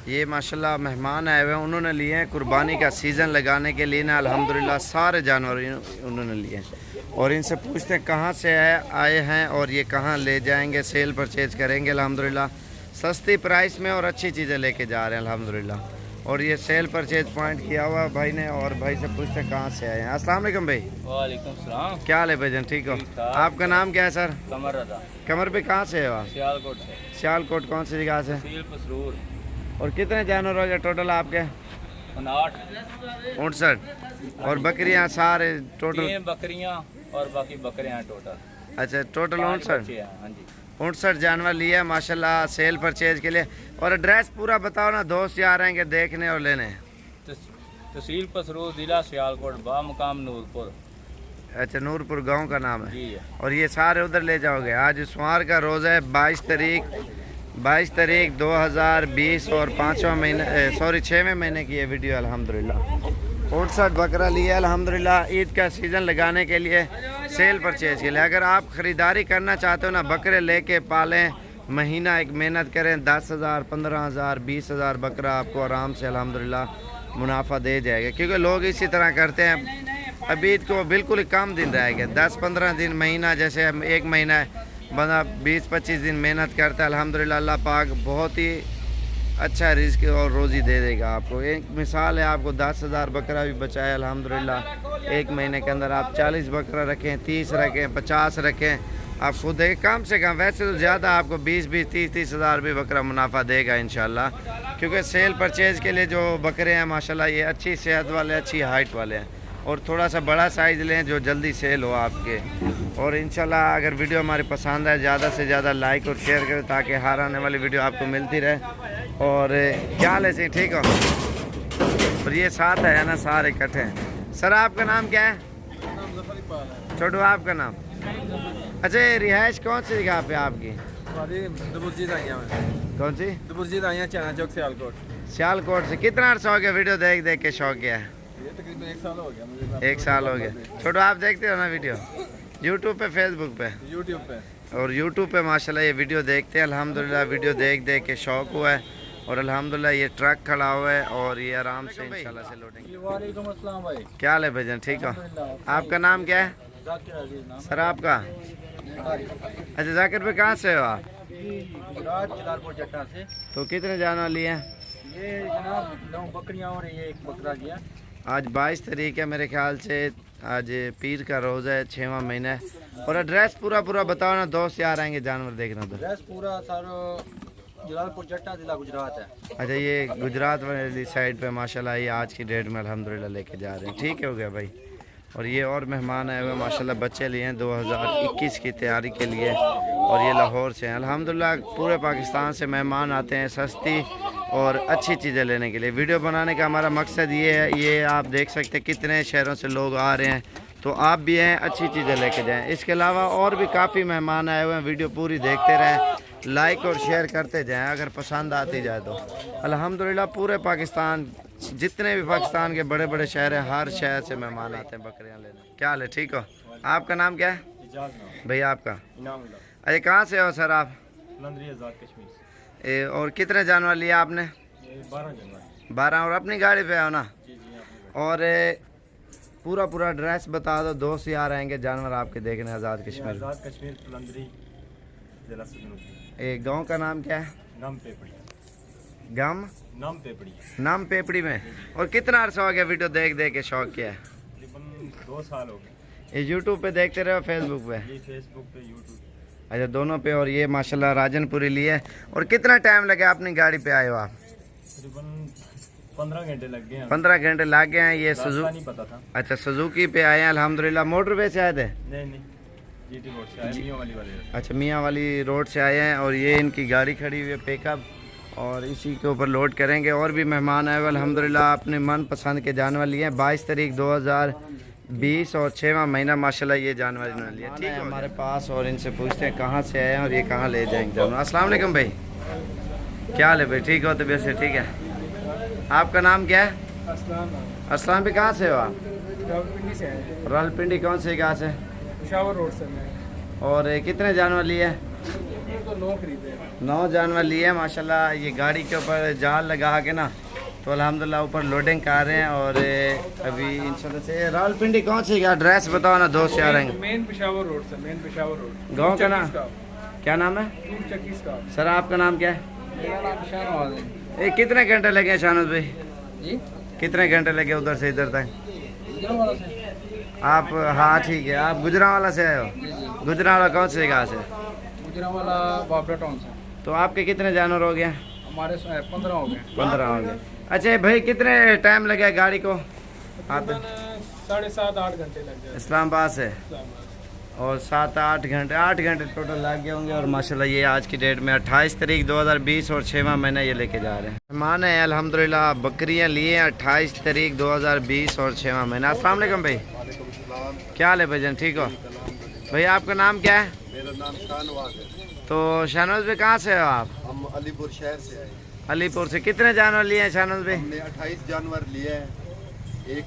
ये माशाल्लाह मेहमान आए हुए हैं, उन्होंने लिए हैं कुर्बानी का सीज़न लगाने के लिए ना अल्हम्दुलिल्लाह सारे जानवर उन्होंने लिए हैं। और इनसे पूछते हैं कहाँ से आए हैं और ये कहाँ ले जाएंगे, सेल परचेज करेंगे अल्हम्दुलिल्लाह। सस्ती प्राइस में और अच्छी चीज़ें लेके जा रहे हैं अल्हम्दुलिल्लाह। और ये सेल परचेज पॉइंट किया हुआ है भाई ने। और भाई से पूछते हैं कहाँ से आए हैं। अस्सलाम वालेकुम भाई। वालेकुम सलाम। क्या हाल है भाईजान? ठीक हो? आपका नाम क्या है सर? कमर रजा, कमर पे कहाँ से है आप? सियालकोट से। सियालकोट कौन सी जगह से? तहसील पसरूर। और कितने जानवर हो गए टोटल आपके? 59। और बकरियां सारे टोटल? 3 बकरियां और बाकी बकरे हैं टोटल। अच्छा टोटल 59। हाँ जी। 59 जानवर लिए माशाल्लाह सेल परचेज के लिए। और एड्रेस पूरा बताओ ना, दोस्त यार आएंगे देखने और लेने। तहसील पसरूर, जिला सियालकोट, बामुकाम नूरपुर। अच्छा नूरपुर गांव का नाम है। जी। और ये सारे उधर ले जाओगे? आज सोमवार का रोज़ है, 22 तारीख 2020 और 6वें महीने की ये वीडियो अल्हम्दुलिल्लाह। 59 बकरा लिया अल्हम्दुलिल्लाह ईद का सीज़न लगाने के लिए, सेल परचेज के लिए। अगर आप ख़रीदारी करना चाहते हो ना, बकरे लेके पालें, महीना एक मेहनत करें, 10,000 15,000 20,000 बकरा आपको आराम से अल्हम्दुलिल्लाह मुनाफा दे जाएगा। क्योंकि लोग इसी तरह करते हैं। अभी ईद को बिल्कुल ही कम दिन रह गए, 10-15 दिन, महीना जैसे एक महीना है, बंदा 20-25 दिन मेहनत करता है अल्हम्दुलिल्लाह। अल्लाह पाक बहुत ही अच्छा रिज़्क और रोज़ी दे देगा आपको। एक मिसाल है, आपको 10,000 बकरा भी बचाए अल्हम्दुलिल्लाह। एक महीने के अंदर आप 40 बकरा रखें, 30 रखें, 50 रखें, आप खुद देखें कम से कम। वैसे तो ज़्यादा आपको 20-20 30-30 हज़ार भी बकरा मुनाफा देगा इंशाल्लाह। क्योंकि सेल परचेज़ के लिए जो बकरे हैं माशाल्लाह ये अच्छी सेहत वाले, अच्छी हाइट वाले हैं। और थोड़ा सा बड़ा साइज़ लें जो जल्दी सेल हो आपके। और इंशाल्लाह अगर वीडियो हमारी पसंद है, ज़्यादा से ज़्यादा लाइक और शेयर करें ताकि हर आने वाली वीडियो आपको मिलती रहे। और क्या हाल है सही? ठीक हो? और ये साथ है ना सारे इकट्ठे हैं। सर आपका नाम क्या है? छोटू आपका नाम? अच्छा ये रिहाइश कौन सी जगह पे आपकी? कौन सी? सियालकोट से। कितना अर्सा हो गया वीडियो देख देख के शौक गया है? तकरीबन 1 साल हो गया मुझे। 1 साल हो गया। छोटू आप देखते हो ना वीडियो यूट्यूब पे, फेसबुक पे? यूट्यूब पे। और यूट्यूब पे माशाल्लाह ये वीडियो देखते हैं अल्हम्दुलिल्लाह। वीडियो देख देख के शौक हुआ है। और अल्हम्दुलिल्लाह ये ट्रक खड़ा हुआ है और ये आराम से इंशाल्लाह से लौटेंगे। वालेकुम अस्सलाम भाई। क्या हाल है भाईजान? ठीक हो? आपका नाम क्या है? सर आपका? अच्छा जाकिर भाई कहाँ से हो आप? तो कितने जानवर लिए हैं? ये जनाब 9 बकरियां और ये एक बकरा लिया। आज 22 तारीख है मेरे ख्याल से, आज पीर का रोज़ा है, 6वां महीना है। और एड्रेस पूरा बताओ ना, दोस्त यार आएंगे जानवर देखना। तो एड्रेस पूरा सारा जलालपुर जट्टा, जिला गुजरात है। अच्छा ये गुजरात वाली साइड पे माशाल्लाह ये आज की डेट में अल्हम्दुलिल्लाह लेके जा रहे हैं। ठीक है, हो गया भाई। और ये और मेहमान आए हुए माशाल्लाह, बच्चे लिए हैं 2021 की तैयारी के लिए। और ये लाहौर से हैं अल्हम्दुलिल्लाह। पूरे पाकिस्तान से मेहमान आते हैं सस्ती और अच्छी चीज़ें लेने के लिए। वीडियो बनाने का हमारा मकसद ये है, ये आप देख सकते हैं कितने शहरों से लोग आ रहे हैं। तो आप भी हैं, अच्छी चीज़ें लेके जाएं। इसके अलावा और भी काफ़ी मेहमान आए हुए हैं, वीडियो पूरी देखते रहें, लाइक और शेयर करते जाएं अगर पसंद आती जाए तो। अल्हम्दुलिल्लाह पूरे पाकिस्तान, जितने भी पाकिस्तान के बड़े बड़े शहर हैं, हर शहर से मेहमान आते हैं बकरियां लेने। क्या हाल है, ठीक हो? आपका नाम क्या है भैया? आपका? अरे कहाँ से हो सर आप? और कितने जानवर लिए आपने? 12। और अपनी गाड़ी पे आओ ना। और पूरा एड्रेस बता दो, दोस्त यार आएंगे जानवर आपके देखने। आज़ाद कश्मीर गांव का नाम क्या है? नाम पेपड़ी में। और कितना अर्सा हो गया वीडियो देख के शौक किया है? 2 साल हो गए। ये यूट्यूब पे देखते रहे हो, फेसबुक पे? फेसबुक पे, यूट्यूब। अच्छा, दोनों पे। और ये माशाल्लाह राजनपुरी लिए। और कितना टाइम लगे अपनी गाड़ी पे आए हो आप? तकरीबन 15 घंटे लग गए हैं। 15 घंटे लग गए हैं। ये नहीं पता था। अच्छा, सुजुकी पे आए हैं अल्हम्दुलिल्लाह। मोटरवे से आए थे? नहीं, जीटी रोड से आए, मियां वाली वाले। अच्छा, मियाँ वाली रोड से आए हैं। और ये इनकी गाड़ी खड़ी हुई है पिकअप, और इसी के ऊपर लोड करेंगे। और भी मेहमान आए हुए अल्हम्दुलिल्लाह, अपने मन पसंद के जानवर लिए हैं। 22 तारीख 2020 और 6वां महीना माशाल्लाह ये जानवर इन्होंने लिए। ठीक है हमारे पास, और इनसे पूछते हैं कहाँ से आए हैं और ये कहाँ ले जाएंगे जानवर। अस्सलाम वालेकुम भाई, क्या हाल है भाई, ठीक हो? तबीयत से ठीक है? आपका नाम क्या है? अस्सलाम भी। कहाँ से हो आप? रावलपिंडी। कौन से गाँव से? पेशावर रोड से। और कितने जानवर लिए? तो 9 खरीदे। 9 जानवर लिए हैं माशाल्लाह। ये गाड़ी के ऊपर जाल लगा के ना, तो अल्हम्दुलिल्लाह ऊपर लोडिंग कर रहे हैं। और अभी इंशाल्लाह से रावलपिंडी कौन सी का एड्रेस बताओ ना, दोस्त आ रहेंगे। मेन पेशावर रोड से। Main Peshawar road. गाँव का नाम क्या नाम है? सर आपका नाम क्या है? मेरा नाम शाहनवाज है। ये कितने घंटे लगे शाहनवाज भाई? जी, कितने घंटे लगे उधर से इधर तक? गुजरांवाला से। आप? हाँ ठीक है। आप गुजरांवाला से आए हो? गुजरांवाला कौन से जगह से? गुजरांवाला बाबरा टाउन से। तो आपके कितने जानवर हो गए? हमारे 15 हो गए। 15 हो गए। अच्छा भाई, कितने टाइम लगे गाड़ी को आते? 7.5-8 घंटे लग गए इस्लामाबाद से। और 7-8 घंटे, 8 घंटे टोटल लग गए होंगे। और माशाल्लाह ये आज की डेट में 28 तारीख 2020 और 6वां महीना ये लेके जा रहे हैं। मेहमान है अल्हम्दुलिल्लाह, बकरियां लिए हैं 28 तारीख 2020 और 6वां महीना। अस्सलाम वालेकुम भाई, क्या हाल है भाईजान, ठीक हो? भाई आपका नाम क्या है? मेरा नाम शाहनवाज है। तो शाहनवाज भाई कहाँ से हो आप? हम अलीपुर शहर से आए। अलीपुर से। कितने जानवर लिए हैं शाहनवाज भाई? हमने 28 जानवर लिए हैं, एक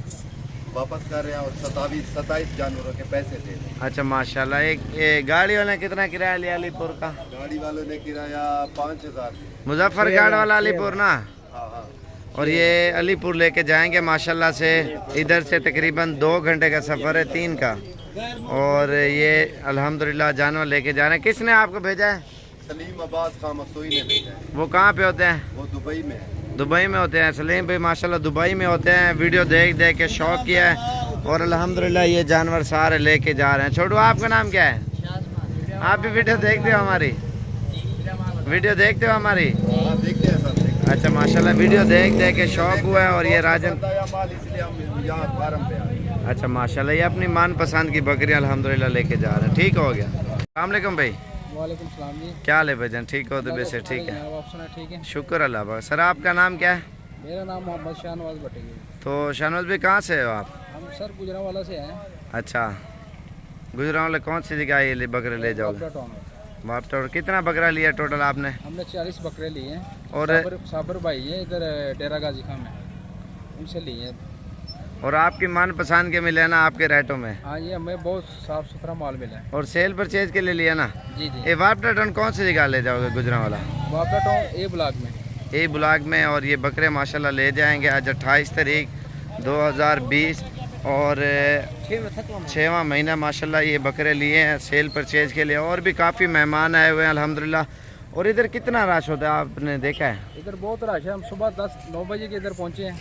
वापस कर रहे हैं और 27 जानवरों के पैसे दे रहे हैं। अच्छा माशाल्लाह। एक गाड़ी वाले ने कितना किराया लिया अलीपुर का? गाड़ी वालों ने किराया 5000। मुजफ्फरगढ़ वाला अलीपुर ना? हाँ। और ये अलीपुर लेके जाएंगे माशाल्लाह से। इधर से तकरीबन 2 घंटे का सफ़र है, 3 का। और ये अल्हम्दुलिल्लाह जानवर लेके जा रहे हैं। किसने आपको भेजा है? सलीम अब्बास खां मसूई ने भेजा है। वो कहाँ पे होते हैं? वो दुबई में है। दुबई में होते हैं। सलीम भाई माशाल्लाह दुबई में होते हैं। वीडियो देख के शौक किया है और अल्हम्दुलिल्लाह ये जानवर सारे लेके जा रहे हैं। छोटू आपका नाम क्या है? आप भी वीडियो देखते हो हमारी? वीडियो देखते हो हमारी? देखते हैं सर। अच्छा माशाल्लाह, वीडियो देख के शौक हुआ है। और ये राजन, इसलिए हम यहाँ फार्म पे आए। अच्छा माशाल्लाह, ये अपनी मनपसंद की बकरियां अल्हम्दुलिल्लाह लेके जा रहे हैं। ठीक हो गया। अस्सलाम वालेकुम भाई, वालेकुम सलाम जी। क्या हाल है भाईजान, ठीक हो? तबीयत से ठीक है? आप सुना ठीक है? शुक्र अल्लाह का। सर आपका नाम क्या है? मेरा नाम मोहम्मद शाहनवाज भट्टी। तो शाहनवाज भाई कहाँ से हो आप? हम सर गुजरांवाला से हैं। अच्छा, गुजरांवाला कौन सी जगह ये बकरे ले जाओगे? बाबरा टाउन। बाप कितना बकरा लिया टोटल आपने? हमने 40 बकरे लिए हैं। और साबर भाई है इधर डेरा गाजी खां में, उनसे लिए हैं। और आपकी मनपसंद के मिले ना आपके रेटों में? हाँ, ये हमें बहुत साफ सुथरा माल मिला है। और सेल परचेज के लिए लिया ना? जी जी। ये वापटा टाउन कौन सी जगह ले जाओगे गुजरांवाला? बाबरा टाउन ए ब्लॉक में। ए ब्लॉक में। और ये बकरे माशाल्लाह ले जाएंगे आज 28 तारीख 2020 और 6वां महीना माशाल्लाह ये बकरे लिए हैं सेल परचेज के लिए। और भी काफ़ी मेहमान आए हुए हैं अल्हम्दुलिल्लाह। और इधर कितना रश होता है आपने देखा है? इधर बहुत रश है। हम सुबह 10-9 बजे के इधर पहुँचे हैं,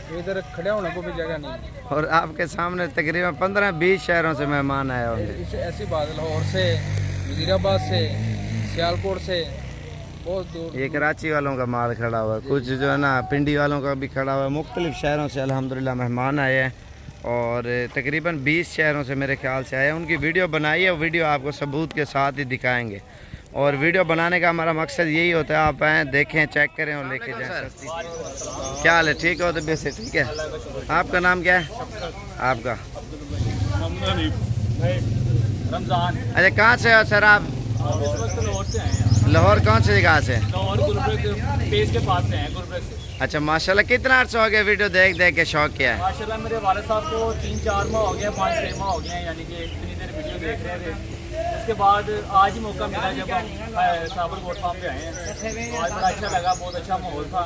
तो इधर खड़े होने को भी जगह नहीं है। और आपके सामने तकरीबन 15-20 शहरों से मेहमान आए होंगे। ऐसी बात, लाहौर से, वज़ीराबाद से, सियालकोट से, बहुत दूर। ये कराची वालों का माल खड़ा हुआ है, कुछ जो है ना पिंडी वालों का भी खड़ा हुआ है। मुख्तलिफ शहरों से अल्हम्दुलिल्लाह मेहमान आए हैं और तकरीबन 20 शहरों से मेरे ख्याल से आए हैं। उनकी वीडियो बनाई है, वीडियो आपको सबूत के साथ ही दिखाएंगे। और वीडियो बनाने का हमारा मकसद यही होता है, आप आएँ देखें, चेक करें और लेके जाएं। क्या हाल है, ठीक हो? तबीयत से ठीक है? आपका नाम क्या है? आपका रमजान। अच्छा, कहाँ से हो सर आप? इस वक्त लाहौर से आए हैं। लाहौर कौन सी जगह से? लाहौर गुलबर्ग पेज के पास से हैं, गुलबर्ग से। अच्छा माशाल्लाह, कितना अर्सा हो गया वीडियो देख देख के शौक किया है? माशाल्लाह मेरे वाले साहब को 3-4 माह हो गया, 5-6 माह हो गए हैं, यानी कि इतनी देर वीडियो देख रहे थे। उसके बाद आज ही मौका मिला जब हम साबर गोट फार्म पे आए हैं, तो आज बड़ा अच्छा लगा, बहुत अच्छा माहौल था,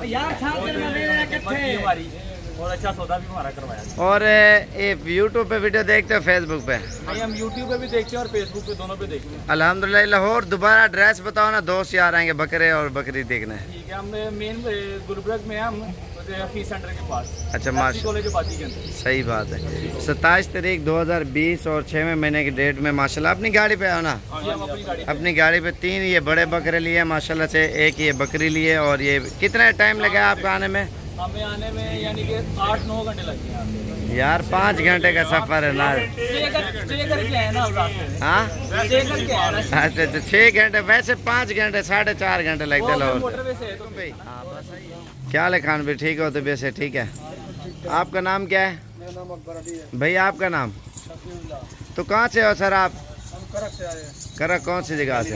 हमारी बहुत अच्छा सौदा भी हमारा करवाया। और ये यूट्यूब पे वीडियो देखते हो, फेसबुक पे? नहीं, हम यूट्यूब पे भी देखते हैं और फेसबुक पे, दोनों पे देखते हैं। अल्हम्दुलिल्लाह। लाहौर दोबारा एड्रेस बताओ ना, दोस्त यार आएंगे बकरे और बकरी देखने। ठीक है, हम मेन गुलबर्ग में हैं, हम फीस सेंटर के पास। अच्छा माशा, कॉलेज बाती के अंदर। सही बात है। 27 तारीख 2020 और 6वें महीने की डेट में माशाल्लाह अपनी गाड़ी पे आओ ना। हम अपनी गाड़ी अपनी गाड़ी पे 3 ये बड़े बकरे लिए माशाल्लाह से, एक ये बकरी लिए। और ये कितना टाइम लगा आपको आने में? हमें आने में यानी कि 8-9 घंटे लग गए यार 5 घंटे का सफर है ना। स्टे करके आए ना रात हाँ स्टे करके आए ना। अच्छा अच्छा, 6 घंटे, वैसे 5 घंटे 4.5 घंटे लगते लाहौर। मोटरवे से है तो क्या हाल है खान भी? ठीक हो तो वैसे ठीक है। आपका नाम क्या है? मेरा नाम अकबर अली है। भैया आपका नाम? तो कहाँ से हो सर आप? हम करक से आए हैं। करक कौन सी जगह से?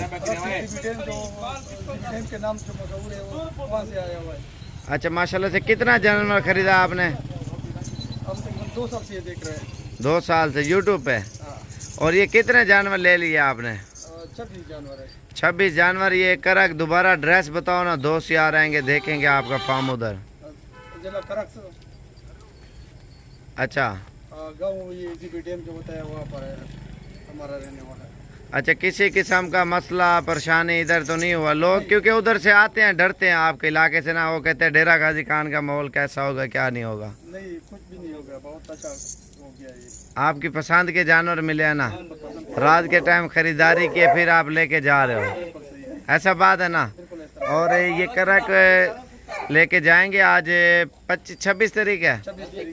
के नाम जो मशहूर है वो वहाँ से आया हुआ है। अच्छा माशाल्लाह से। कितना जानवर खरीदा आपने? हम 2 साल से ये देख रहे हैं। 2 साल से यूट्यूब पे? और ये कितने जानवर ले लिए आपने? 26 जानवर है। 26 जानवर। ये करक दोबारा एड्रेस बताओ ना, दोस्त यार आएंगे देखेंगे आपका फार्म उधर। जिला करक से अच्छा गाँव ये डैम जो होता है वहाँ पर है हमारा रहने वाला है। अच्छा, किसी किस्म का मसला परेशानी इधर तो नहीं हुआ? लोग क्योंकि उधर से आते हैं, डरते हैं आपके इलाके से ना, वो कहते हैं डेरा गाजी खान का माहौल कैसा होगा, क्या नहीं होगा? नहीं, कुछ भी नहीं होगा, बहुत अच्छा हो गया ये। आपकी पसंद के जानवर मिले हैं ना? रात के टाइम खरीदारी किए फिर आप लेके जा रहे हो, ऐसा बात है ना? और ये करक लेके जाएंगे आज 26 तारीख है,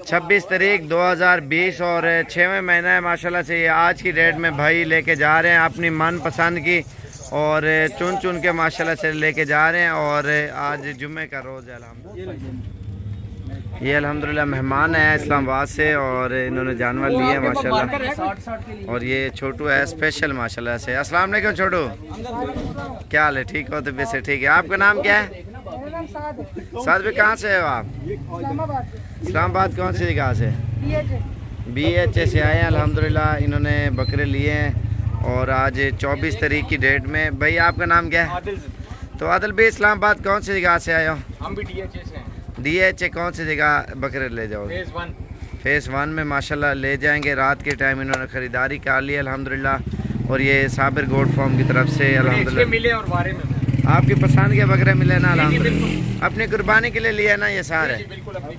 26 तारीख 2020 और 6वें महीना है माशाल्लाह से। ये आज की डेट में भाई लेके जा रहे हैं अपनी मन पसंद की, और चुन चुन के माशाल्लाह से लेके जा रहे हैं। और आज जुम्मे का रोज़ है अल्हम्दुलिल्लाह। ये अल्हम्दुलिल्लाह मेहमान है इस्लामाबाद से, और इन्होंने जानवर लिए माशाल्लाह। और ये छोटू है स्पेशल माशाल्लाह से। अस्सलाम वालेकुम छोटू, क्या हाल है? ठीक हो तो वैसे ठीक है। आपका नाम क्या है? साथ भी। कहाँ से हो आप? इस्लामाबाद कौन सी जगह से? BH से आए हैं अल्हम्दुलिल्लाह। इन्होंने बकरे लिए हैं और आज 24 तारीख की डेट में। भाई आपका नाम क्या है? तो आदिल भी इस्लामाबाद कौन सी जगह से आए हो? हम भी DH से हैं। DH कौन सी जगह बकरे ले जाओगे? फेज़ 1 में माशाल्लाह ले जाएंगे। रात के टाइम इन्होंने ख़रीदारी कर ली अल्हम्दुलिल्लाह। और ये साबिर गोट फार्म की तरफ से अल्हम्दुलिल्लाह मिले और बारे में आपकी पसंद के बकरे मिले ना अल्हम्दुलिल्लाह? अपनी कुर्बानी के लिए लिया ना ये सारे?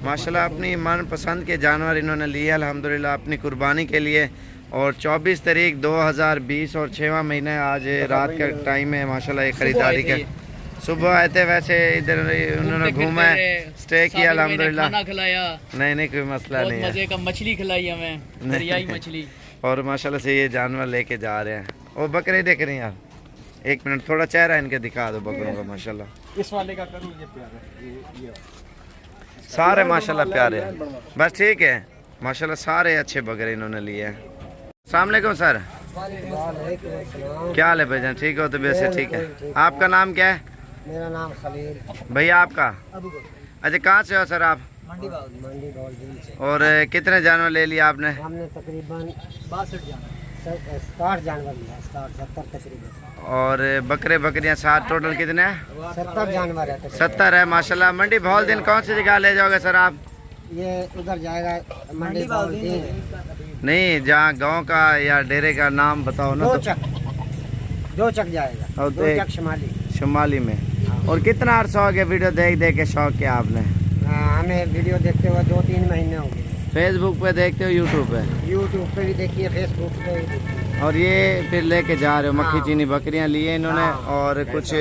माशाल्लाह अपनी मन पसंद के जानवर इन्होंने लिए अल्हम्दुलिल्लाह अपनी कुर्बानी के लिए। और 24 तारीख 2020 और 6वां महीना आज रात का टाइम है माशाल्लाह। ये ख़रीदारी के सुबह आए थे, वैसे इधर उन्होंने घूमा स्टे किया अल्हम्दुलिल्लाह। खाना खिलाया, नहीं कोई मसला नहीं है। मजे का मछली खिलाई हमें, दरियाई मछली। और माशाल्लाह से ये जानवर लेके जा रहे हैं। वो बकरे देख रहे हैं यार, 1 मिनट थोड़ा चेहरा इनके दिखा दो बकरों का माशाल्लाह। इस वाले का करूँ ये प्यारा ये सारे माशाल्लाह प्यारे हैं, बस ठीक है माशाल्लाह सारे अच्छे बकरे इन्होंने लिए हैं। अस्सलाम वालेकुम सर, क्या हाल है भाईजान? ठीक हो तो वैसे ठीक है। आपका नाम क्या है? मेरा नाम खलील। भैया आपका? अच्छा, कहाँ से हो सर आप? मंडी बाउल से। और कितने जानवर ले लिए आपने? हमने तकरीबन 60 जानवर लिया, 70 तकरीबन। और बकरे बकरियां साथ टोटल कितने हैं? 70 जानवर है। 70 है माशाल्लाह। मंडी भौल दिन कौन सी जगह ले जाओगे सर आप? ये उधर जाएगा मंडी बाउल नहीं, जहाँ गांव का या डेरे का नाम बताओ ना। 2 चक जाएगा, और 2 चक शुमाली में। और कितना अर्सा हो गया वीडियो देख देख के शौक किया आपने? हमें वीडियो देखते हुए 2-3 महीने हो गए। फेसबुक पे देखते हो, यूट्यूब पे? यूट्यूब पे भी देखिए, फेसबुक पे भी देखिए। और ये फिर लेके जा रहे हो मक्खी चीनी बकरियां लिए इन्होंने, और कुछ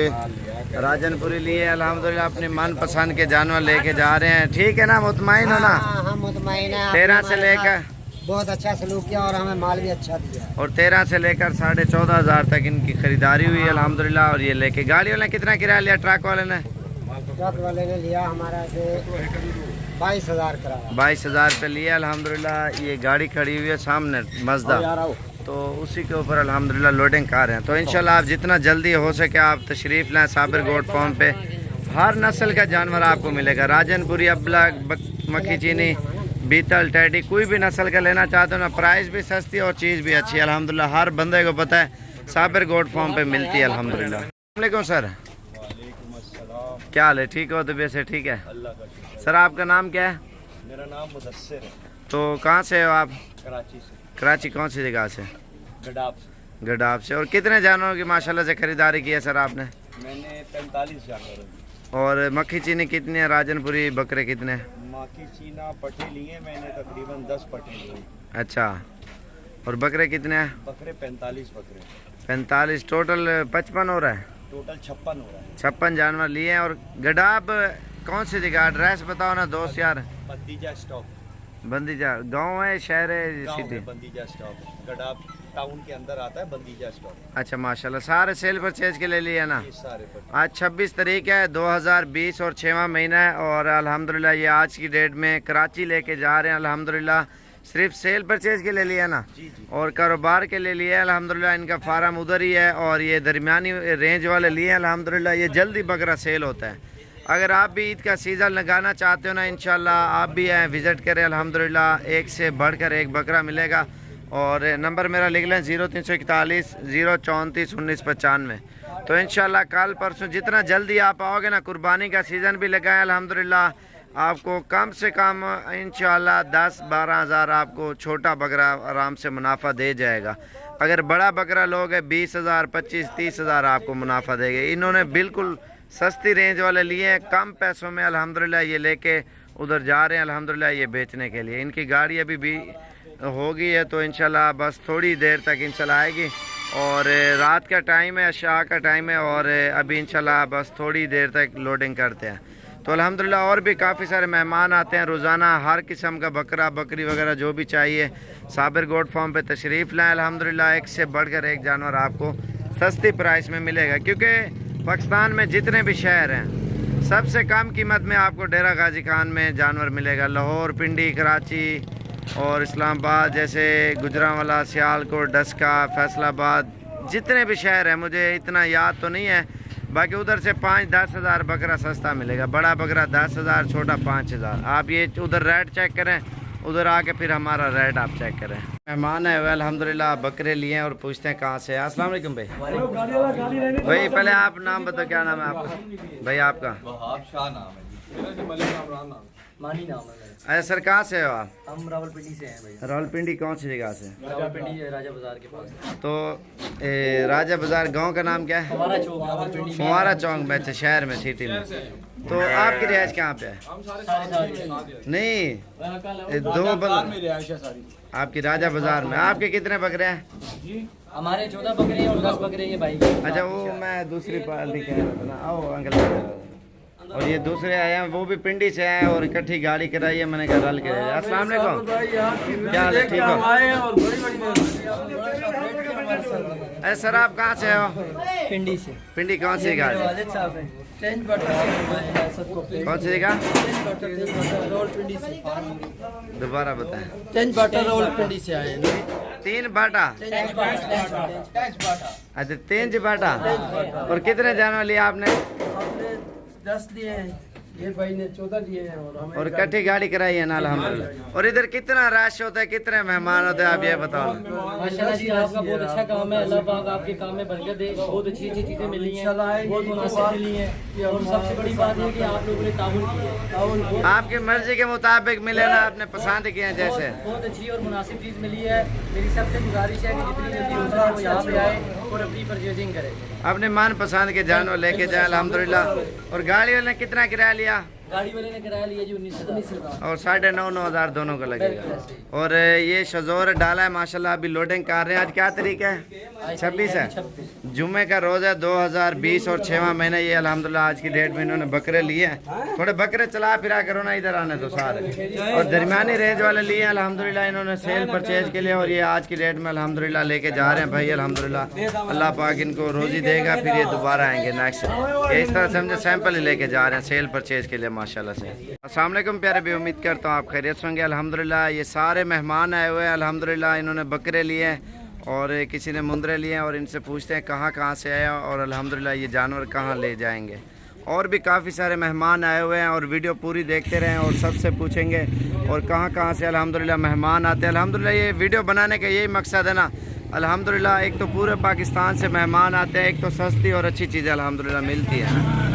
राजनपुरी लिए अल्हम्दुलिल्लाह। अपने मन पसंद के जानवर लेके जा रहे हैं, ठीक है ना? मुतमईन हो ना? हम मुतमईन हैं। 13 से लेकर बहुत अच्छा सलूक किया और हमें माल भी अच्छा दिया। और 13 से लेकर 14,500 तक इनकी खरीदारी हुई अल्हम्दुलिल्लाह। और ये लेके गाड़ी वाले कितना किराया लिया? ट्रक वाले ने? ट्रक वाले ने लिया हमारा से 22,000 कराया। 22,000 रुपये लिए अल्हम्दुलिल्लाह। ये गाड़ी खड़ी हुई है सामने मज़दा, तो उसी के ऊपर अल्हम्दुलिल्लाह लोडिंग कर रहे हैं। तो इंशाल्लाह आप जितना जल्दी हो सके आप तशरीफ़ लाएँ साबिर गोट फार्म पे। हर नस्ल का जानवर आपको मिलेगा, राजनपुरी, अबला, मक्खी चीनी, बीतल, टैडी, कोई भी नस्ल का लेना चाहते हो ना, प्राइस भी सस्ती और चीज़ भी अच्छी है अल्हम्दुलिल्लाह। हर बंदे को पता है साबिर गोट फार्म पे मिलती है अल्हम्दुलिल्लाह। अस्सलाम वालेकुम सर, क्या हाल है? ठीक हो? तो वैसे ठीक है सर। आपका नाम क्या है? मेरा नाम मुदस्सिर है। तो कहाँ से हो आप? कराची से। कराची कौन सी जगह से? गडाब से। गडाब से। और कितने जानवरों की माशाल्लाह से खरीदारी की है सर आपने? मैंने 45 जानवर। और मक्खी चीनी कितनी है? राजनपुरी बकरे कितने हैं? माकी चीना पट्टे लिए मैंने, तकरीबन 10 पट्टे लिए। अच्छा, और बकरे कितने हैं? बकरे 45 बकरे। 45 टोटल 55 हो रहा है? टोटल 56 हो रहा है। 56 जानवर लिए हैं। और गडाब कौन सी जगह? एड्रेस बताओ ना दोस्त यार। बंदीजा स्टॉप। बंदीजा गांव है, शहर है, गाँव सिटी? है बंदीजा स्टॉप। गडाब टाउन के अंदर आता है बंदीजा स्टॉप। अच्छा माशाल्लाह। सारे सेल परचेज के ले लिए ना? ये सारे पर। आज 26 तारीख है 2020 और 6वां महीना है। और अल्हम्दुलिल्लाह ये आज की डेट में कराची लेके जा रहे हैं अल्हम्दुलिल्लाह। सिर्फ सेल परचेज के ले लिया ना? जी जी। और कारोबार के लिए लिए अल्हम्दुलिल्लाह। इनका फार्म उधर ही है और ये दरमियानी रेंज वाले लिए अल्हम्दुलिल्लाह। ये जल्दी बकरा सेल होता है। अगर आप भी ईद का सीज़न लगाना चाहते हो ना, इंशाल्लाह आप भी आएँ, विज़िट करें अल्हम्दुलिल्लाह। एक से बढ़कर एक बकरा मिलेगा। और नंबर मेरा लिख लें 0341 034 1995। तो इंशाल्लाह कल परसों जितना जल्दी आप आओगे ना, कुर्बानी का सीज़न भी लगाएं अल्हम्दुलिल्लाह। आपको कम से कम इंशाल्लाह 10-12 हज़ार आपको छोटा बकरा आराम से मुनाफा दे जाएगा। अगर बड़ा बकरा लोगे 20,000, 25-30 हज़ार आपको मुनाफा देंगे। इन्होंने बिल्कुल सस्ती रेंज वाले लिए हैं, कम पैसों में अल्हम्दुलिल्लाह ये लेके उधर जा रहे हैं अल्हम्दुलिल्लाह ये बेचने के लिए। इनकी गाड़ी अभी भी होगी है, तो इंशाल्लाह बस थोड़ी देर तक इंशाल्लाह आएगी। और रात का टाइम है, शाह का टाइम है, और अभी इंशाल्लाह बस थोड़ी देर तक लोडिंग करते हैं। तो अल्हम्दुलिल्लाह और भी काफ़ी सारे मेहमान आते हैं रोज़ाना। हर किस्म का बकरा बकरी वगैरह जो भी चाहिए साबिर गोट फार्म पे तशरीफ़ लाएँ अल्हम्दुलिल्लाह। एक से बढ़कर एक जानवर आपको सस्ती प्राइस में मिलेगा, क्योंकि पाकिस्तान में जितने भी शहर हैं सबसे कम कीमत में आपको डेरा गाजी खान में जानवर मिलेगा। लाहौर, पिंडी, कराची और इस्लामाबाद जैसे गुजरांवाला, सियालकोट, डस्का, फैसलाबाद, जितने भी शहर हैं, मुझे इतना याद तो नहीं है, बाकी उधर से 5-10 हज़ार बकरा सस्ता मिलेगा। बड़ा बकरा 10 हज़ार, छोटा 5 हज़ार। आप ये उधर रेट चेक करें, उधर आके फिर हमारा रेट आप चेक करें। मेहमान है अल्हम्दुलिल्लाह, बकरे लिए हैं और पूछते हैं कहाँ से। अस्सलाम वालेकुम भाई। भाई पहले आप नाम बताओ, क्या नाम है आपका? भाई आपका? शाह नाम है जी। मानी नाम है। अच्छा सर, कहाँ से हो आप? हम रावलपिंडी से हैं भाई। रावलपिंडी कौन सी जगह से? रावलपिंडी राजा बाजार के पास। तो राजा बाजार गांव का नाम क्या है? फुवारा चौक, रावलपिंडी। फुवारा चौक में? अच्छा, शहर में, सिटी में। तो आपकी रिहाइश कहाँ पे है? नहीं, दो आपकी राजा बाजार में। आपके कितने बकरे हैं? हमारे 14 बकरे हैं और 10 बकरे हैं भाई। अच्छा, वो मैं दूसरी पार्टी कह रहा था ना। आओ अंकल। और ये दूसरे आए हैं, वो भी पिंडी से आए और इकट्ठी गाड़ी कराई है, मैंने कहा रल के। अस्सलाम वालेकुम, क्या हाल है? ठीक हो? अरे सर, आप कहाँ से हो? पिंडी से। पिंडी कौन सी गाड़ी? कौन सी जगह? दोबारा बताएं। 10 बटर रोल पिंडी से आए हैं। 3 बाटा? अच्छा, 3 बाटा। और कितने जानवर लिया आपने? 10 दिए हैं, ये भाई ने 14 दिए हैं और हमें और इकट्ठी गाड़ी कराई है ना अल्हम्दुलिल्लाह। और इधर कितना रश होता है, कितने मेहमान होते हैं, आप ये बताओ। माशाल्लाह जी, आपका बहुत अच्छा काम है। अल्लाह पाक आपके काम में बरकत दे। बहुत अच्छी अच्छी चीज़ें मिली हैं, बहुत मुनासिब मिली हैं। और सबसे बड़ी बात है कि आप लोगों ने ताउन किया। आपकी मर्जी के मुताबिक मिले ना, आपने पसंद किए हैं जैसे। बहुत अच्छी और मुनासिब चीज़ मिली है। मेरी सबसे गुजारिश है कि जितनी जल्दी हो सके वो यहाँ पे आए और अपनी परचेजिंग करें। अपने मन पसंद के जानवर लेके जाए अल्हम्दुलिल्लाह। और गाड़ी वाले ने कितना किराया लिया? गाड़ी वाले ने किराया लिया जी 19,000 और 9,500 हज़ार दोनों को लगेगा। और ये शजोर डाला है माशाल्लाह, अभी लोडिंग कर रहे हैं। आज क्या तारीख है? 26 है, जुम्मे का रोज़ है 2020 और 6वां महीना ये अल्हम्दुलिल्लाह। आज की डेट में इन्होंने बकरे लिए हैं। थोड़े बकरे चला फिरा करो ना, इधर आने तो सारे। और दरमियानी रेंज वाले लिए हैं अल्हम्दुलिल्लाह इन्होंने सेल परचेज के लिए। और ये आज की डेट में अल्हम्दुलिल्लाह लेके जा रहे हैं भाई अल्हम्दुलिल्लाह। अल्लाह पाक इनको रोज़ी देगा, फिर ये दोबारा आएंगे नेक्स्ट। ये इस तरह से समझे सैंपल ही लेके जा रहे हैं सेल परचेज के लिए। माशाल्लाह से। अस्सलाम वालेकुम प्यारे भी, उम्मीद करता हूँ आप खैरियत से होंगे। अल्हम्दुलिल्लाह ये सारे मेहमान आए हुए हैं। अल्हम्दुलिल्लाह इन्होंने बकरे लिए हैं और किसी ने मुंदरे लिए हैं और इनसे पूछते हैं कहाँ से आया और अल्हम्दुलिल्लाह ये जानवर कहाँ ले जाएंगे। और भी काफ़ी सारे मेहमान आए हुए हैं और वीडियो पूरी देखते रहें और सबसे पूछेंगे और कहाँ से अल्हम्दुलिल्लाह मेहमान आते हैं। अल्हम्दुलिल्लाह ये वीडियो बनाने का यही मकसद है ना। अल्हम्दुलिल्लाह एक तो पूरे पाकिस्तान से मेहमान आते हैं, एक तो सस्ती और अच्छी चीज़ें अल्हम्दुलिल्लाह मिलती हैं।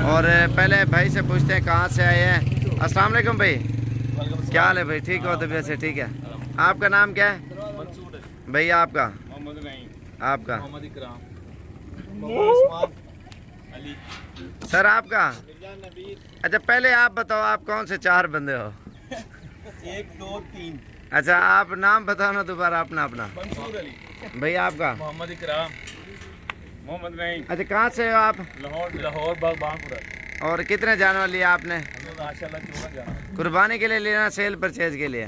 और पहले भाई से पूछते हैं कहाँ से आए हैं। अस्सलाम वालेकुम भाई, क्या हाल है भाई? ठीक हो तबीयत से? ठीक है। आपका नाम क्या है भैया? आपका आपका सर आपका? अच्छा पहले आप बताओ आप कौन से 4 बंदे हो? 1 2 3। अच्छा आप नाम बताओ ना दोबारा अपना। मंसूर अली, भैया आपका? मोहम्मद इकराम, मोहम्मद नईम। अच्छा कहाँ से हो आप? लाहौर बागबानपुरा। और कितने जानवर लिए आपने? माशाल्लाह 14 जानवर। कुर्बानी के लिए लेना, सेल परचेज के लिए?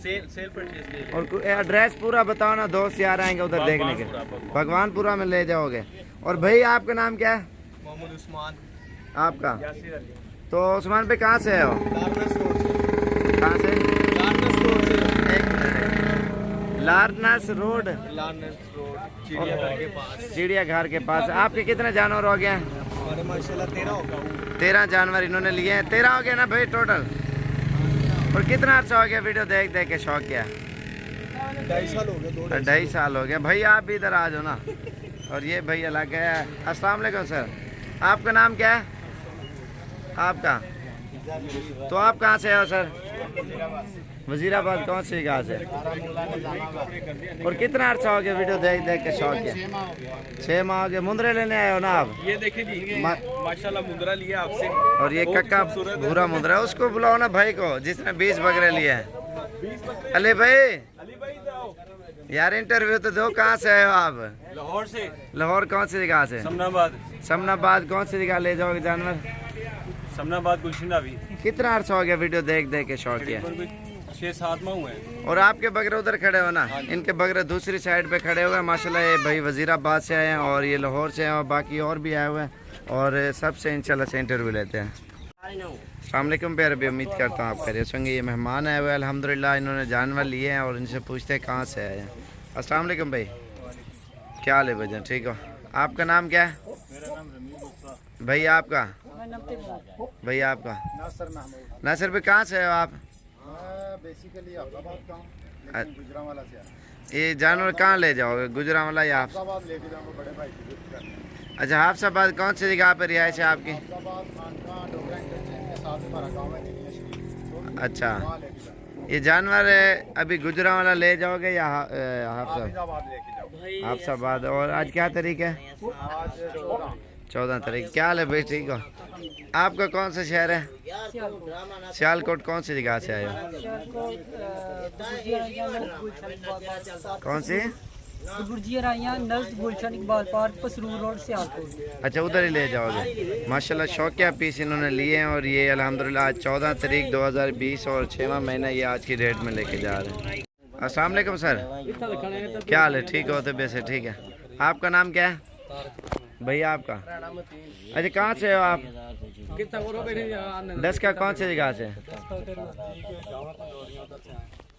सेल परचेज के लिए। और एड्रेस पूरा बताओ ना, दोस्त यार आएंगे उधर देखने के। भगवानपुरा में ले जाओगे। और भाई आपका नाम क्या है? मोहम्मद उस्मान। आपका? तो उस्मान भाई कहाँ से हो? कहाँ से? लारनस रोड, चिड़ियाघर के पास। चिड़ियाघर के पास। आपके कितने जानवर हो गए? हमारे माशाल्लाह 13 होगा। 13 जानवर इन्होंने लिए हैं। 13 हो गया ना भाई टोटल? और कितना अर्सा हो गया वीडियो देख के शौक किया? 2.5 साल हो गए। 2.5 साल हो गया। भाई आप भी इधर आ जाओ ना। और ये भाई अलग है। अस्सलाम वालेकुम सर, आपका नाम क्या है? आपका? तो आप कहाँ से हो सर? वजीराबाद। कौन सी जगह से? और कितना अर्सा हो गया वीडियो देख के शौक किया? 6 माह हो गए। मुंदरे लेने आए हो ना आप? ये देखिए जी, माशाल्लाह मुंदरा लिया आपसे। और ये कक्का भूरा मुंदरा, उसको बुलाओ ना भाई को जिसने 20 बकरे लिए हैं। अली भाई यार इंटरव्यू तो दो। कहाँ से आए हो आप? लाहौर से। लाहौर कौन सी जगह से? समनाबाद। कौन सी जगह ले जाओगे जानवर? समनाबाद गुलशन। भी कितना अर्सा हो गया वीडियो देख के शौक किया? 6-7 माह हुए हैं। और आपके बकरे उधर खड़े हो ना, इनके बकरे दूसरी साइड पे खड़े हुए हैं माशाल्लाह। ये भाई वजीराबाद से आए हैं और ये लाहौर से हैं और बाकी और भी आए हुए हैं और सबसे इंशाल्लाह से इंटरव्यू लेते हैं। अस्सलाम वालेकुम प्यारे भी, उम्मीद करता हूँ आप खैरियत से होंगे। ये मेहमान आए हुए हैं अल्हम्दुलिल्लाह, इन्होंने जानवर लिए हैं और इनसे पूछते हैं कहाँ से आए हैं। अस्सलाम वालेकुम भाई, क्या हाल है भजन? ठीक हो? आपका नाम क्या है? भैया आपका? भैया आपका? नासिर भाई कहाँ से हो आप? बेसिकली अहमदाबाद का हूं, लेकिन गुजरांवाला से आया। ये जानवर कहाँ ले जाओगे? गुजरांवाला या आप? अहमदाबाद लेके जाऊंगा बड़े भाई की गिफ्ट करने। अच्छा हाफसाबाद कौन सी जगह पर रिहाइश है आपकी? अहमदाबाद खानका डोगरा इंटरचेंज के साथ हमारा गांव है दिल्ली शरीफ। अच्छा वहां लेके जाऊंगा। ये जानवर अभी गुजरांवाला ले जाओगे या हाफसाबाद? अहमदाबाद लेके जाऊंगा। हाफसाबाद। और आज क्या तारीख है? आज 14 तारीख। क्या हाल है भाई? ठीक हो? आपका कौन सा शहर है? सियालकोट। कौन सी जगह से आए हो? कौन सी? गुलशन इकबाल पार्क, पसरूर रोड, सियालकोट। अच्छा उधर ही ले जाओगे। माशाल्लाह शौकिया पीस इन्होंने लिए हैं और ये अल्हम्दुलिल्लाह आज 14 तारीख 2020 और 6वां महीना ये आज की डेट में लेके जा रहे हैं। अस्सलाम वालेकुम सर, क्या हाल है? ठीक हो तबीयत से? ठीक है। आपका नाम क्या है भैया? आपका? अच्छा कहाँ से हो आप? दस का कौन सी जगह से?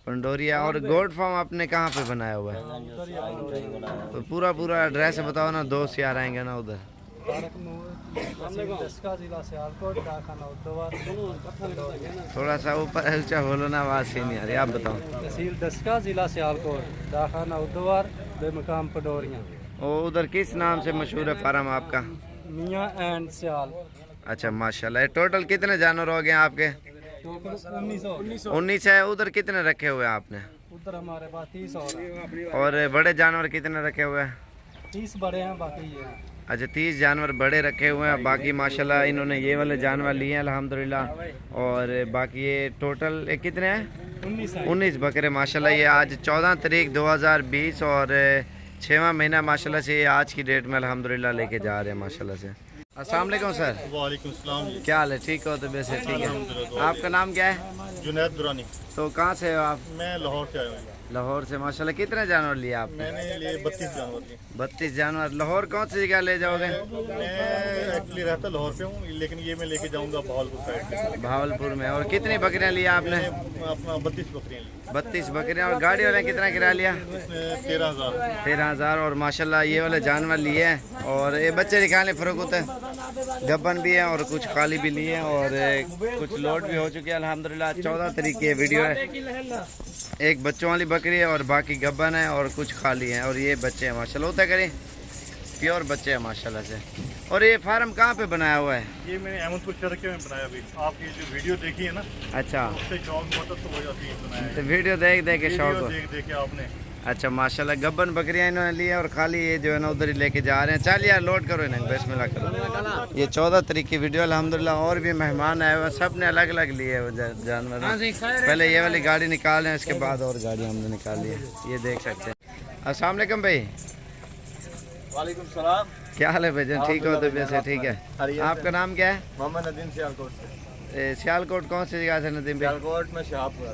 पंडोरिया। और गोल्ड फार्म आपने कहाँ पे बनाया हुआ है? तो पूरा एड्रेस बताओ ना, दोस्त यार आएंगे ना उधर। थोड़ा सा ऊपर ऊंचा बोलो ना, आवाज़ सही नहीं आ रही। आप बताओ। तहसील दस्का, जिला सियालकोट, दाखाना उद्दवार, बेमकाम पंडोरिया। और उधर किस नाम से मशहूर है फार्म आपका? मियाँ एंड सियाल। अच्छा माशाल्लाह। टोटल कितने जानवर हो गए आपके? 19 है। उधर कितने रखे हुए हैं आपने? उधर हमारे पास 30 और बड़े जानवर कितने रखे हुए हैं? 30 बड़े हैं, बाकी ये हैं। अच्छा 30 जानवर बड़े रखे हुए हैं, बाकी माशाल्लाह इन्होंने ये वाले जानवर लिए हैं अल्हम्दुलिल्लाह। और बाकी ये टोटल कितने हैं? 19 बकरे माशाल्लाह। ये आज 14 तारीख 2020 और 6वां महीना माशाल्लाह से आज की डेट में अल्हम्दुलिल्लाह लेके जा रहे हैं माशाल्लाह से। अस्सलाम वालेकुम सर। वालेकुम सलाम। क्या हाल है? ठीक हो तो वैसे? ठीक है। आपका नाम क्या है? जुनैद दुरानी। तो कहाँ से हो आप? मैं लाहौर से आया हूँ। लाहौर से माशाल्लाह। कितने जानवर लिए आपने? मैंने लिए 32 जानवर लिए। 32 जानवर। लाहौर कौन सी जगह ले जाओगे? मैं एक्चुअली रहता लाहौर पे हूँ, लेकिन ये मैं लेके जाऊंगा भावलपुर साइड। भावलपुर में। और कितनी बकरियां ली आपने? अपना 32 बकरियाँ ली। 32 बकरियां। और गाड़ी वाले कितना किराया लिया? 13,000। 13,000। और माशाल्लाह ये वाले जानवर लिए हैं। और ये बच्चे निकालने फरोख होते हैं, गब्बन भी है और कुछ खाली भी लिए हैं और कुछ लोड भी हो चुके हैं अल्हम्दुलिल्लाह। 14 तारीख की वीडियो है। एक बच्चों वाली बकरी है और बाकी गब्बन है और कुछ खाली हैं। और ये बच्चे हैं माशाल्लाह, होता करें प्योर बच्चे हैं माशाल्लाह से। और ये फार्म कहाँ पे बनाया हुआ है? ये मैंने अहमदपुर शरके में बनाया। अभी आपकी जो वीडियो देखी है ना, अच्छा, उससे शौक बहुत तो हो जाती है बनाया। तो वीडियो देख देख के शौक हो। देख के आपने। अच्छा माशाल्लाह। गब्बन बकरियां इन्होंने ली है और खाली ये जो है ना उधर ही लेके जा रहे हैं। चल यार लोड करो इन्हें, बिस्मिल्लाह करो। ये 14 तारीख की वीडियो अल्हम्दुलिल्लाह। और भी मेहमान आए हुए, सब ने अलग अलग लिए वो जानवर। पहले ये वाली गाड़ी निकाल रहे हैं, इसके बाद और गाड़ी हमने निकाल ली है, ये देख सकते हैं। अस्सलाम वालेकुम भाई। वालेकुम सलाम। क्या हाल है भाईजान? ठीक हो? तो वैसे ठीक है। आपका नाम क्या है? मोहम्मद नदीम सियालकोट से। सियालकोट कौन सी जगह से नदीम भाई? सियालकोट में शाहपुरा।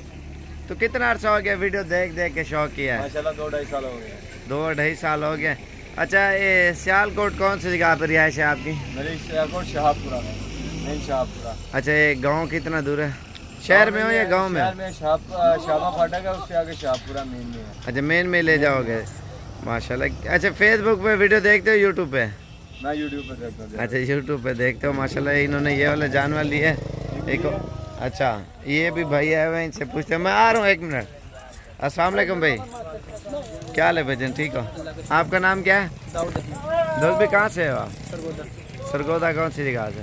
तो कितना अर्सा हो गया वीडियो देख देख के शौक किया है? माशाल्लाह 2-2.5 साल हो गए। 2-2.5 साल हो गए। अच्छा ये सियालकोट कौन सी जगह पर रिहाइश है आपकी? मेरी सियालकोट शाहपुरा में, मेन शाहपुरा। अच्छा ये गांव कितना दूर है? शहर में हो या गांव में? शहर में शाहबा फाटक है, उससे आगे शाहपुरा मेन में है। अच्छा मेन में ले जाओगे माशाल्लाह। अच्छा फेसबुक पे वीडियो देखते हो यूट्यूब पे? मैं यूट्यूब पे देखता हूँ। अच्छा यूट्यूब पे देखते हो माशाल्लाह। इन्होंने ये वाले जानवर लिए एक। अच्छा ये भी भाई आए हुए हैं, इनसे पूछते हैं। मैं आ रहा हूँ 1 मिनट। अस्सलाम वालेकुम भाई, क्या हाल है भाईजान? ठीक हो? आपका नाम क्या है? दाऊद भाई। कहाँ से हो आप? सरगोदा। कौन सी जगह से?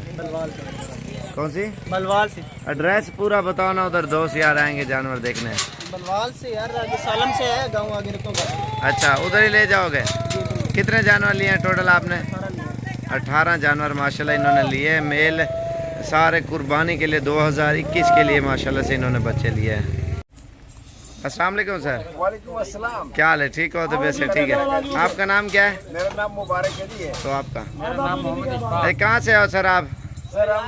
कौन सी? बलवाल से। एड्रेस पूरा बताओ ना, उधर दोस्त यार आएंगे जानवर देखने। बलवाल से यार, सालम से है गाँव आगे। अच्छा उधर ही ले जाओगे? कितने जानवर लिए हैं टोटल आपने? 18 जानवर माशाल्लाह इन्होंने लिए। मेल सारे कुर्बानी के लिए 2021 के लिए माशाल्लाह से इन्होंने बच्चे लिए हैं। अस्सलाम वालेकुम सर। वालेकुम अस्सलाम। क्या हाल है? ठीक हो? तो वैसे ठीक है। आपका नाम क्या है? मेरा नाम मुबारक अली है। तो आपका? मेरा नाम मोहम्मद इस्फाक। कहाँ से हो सर आप? सर हम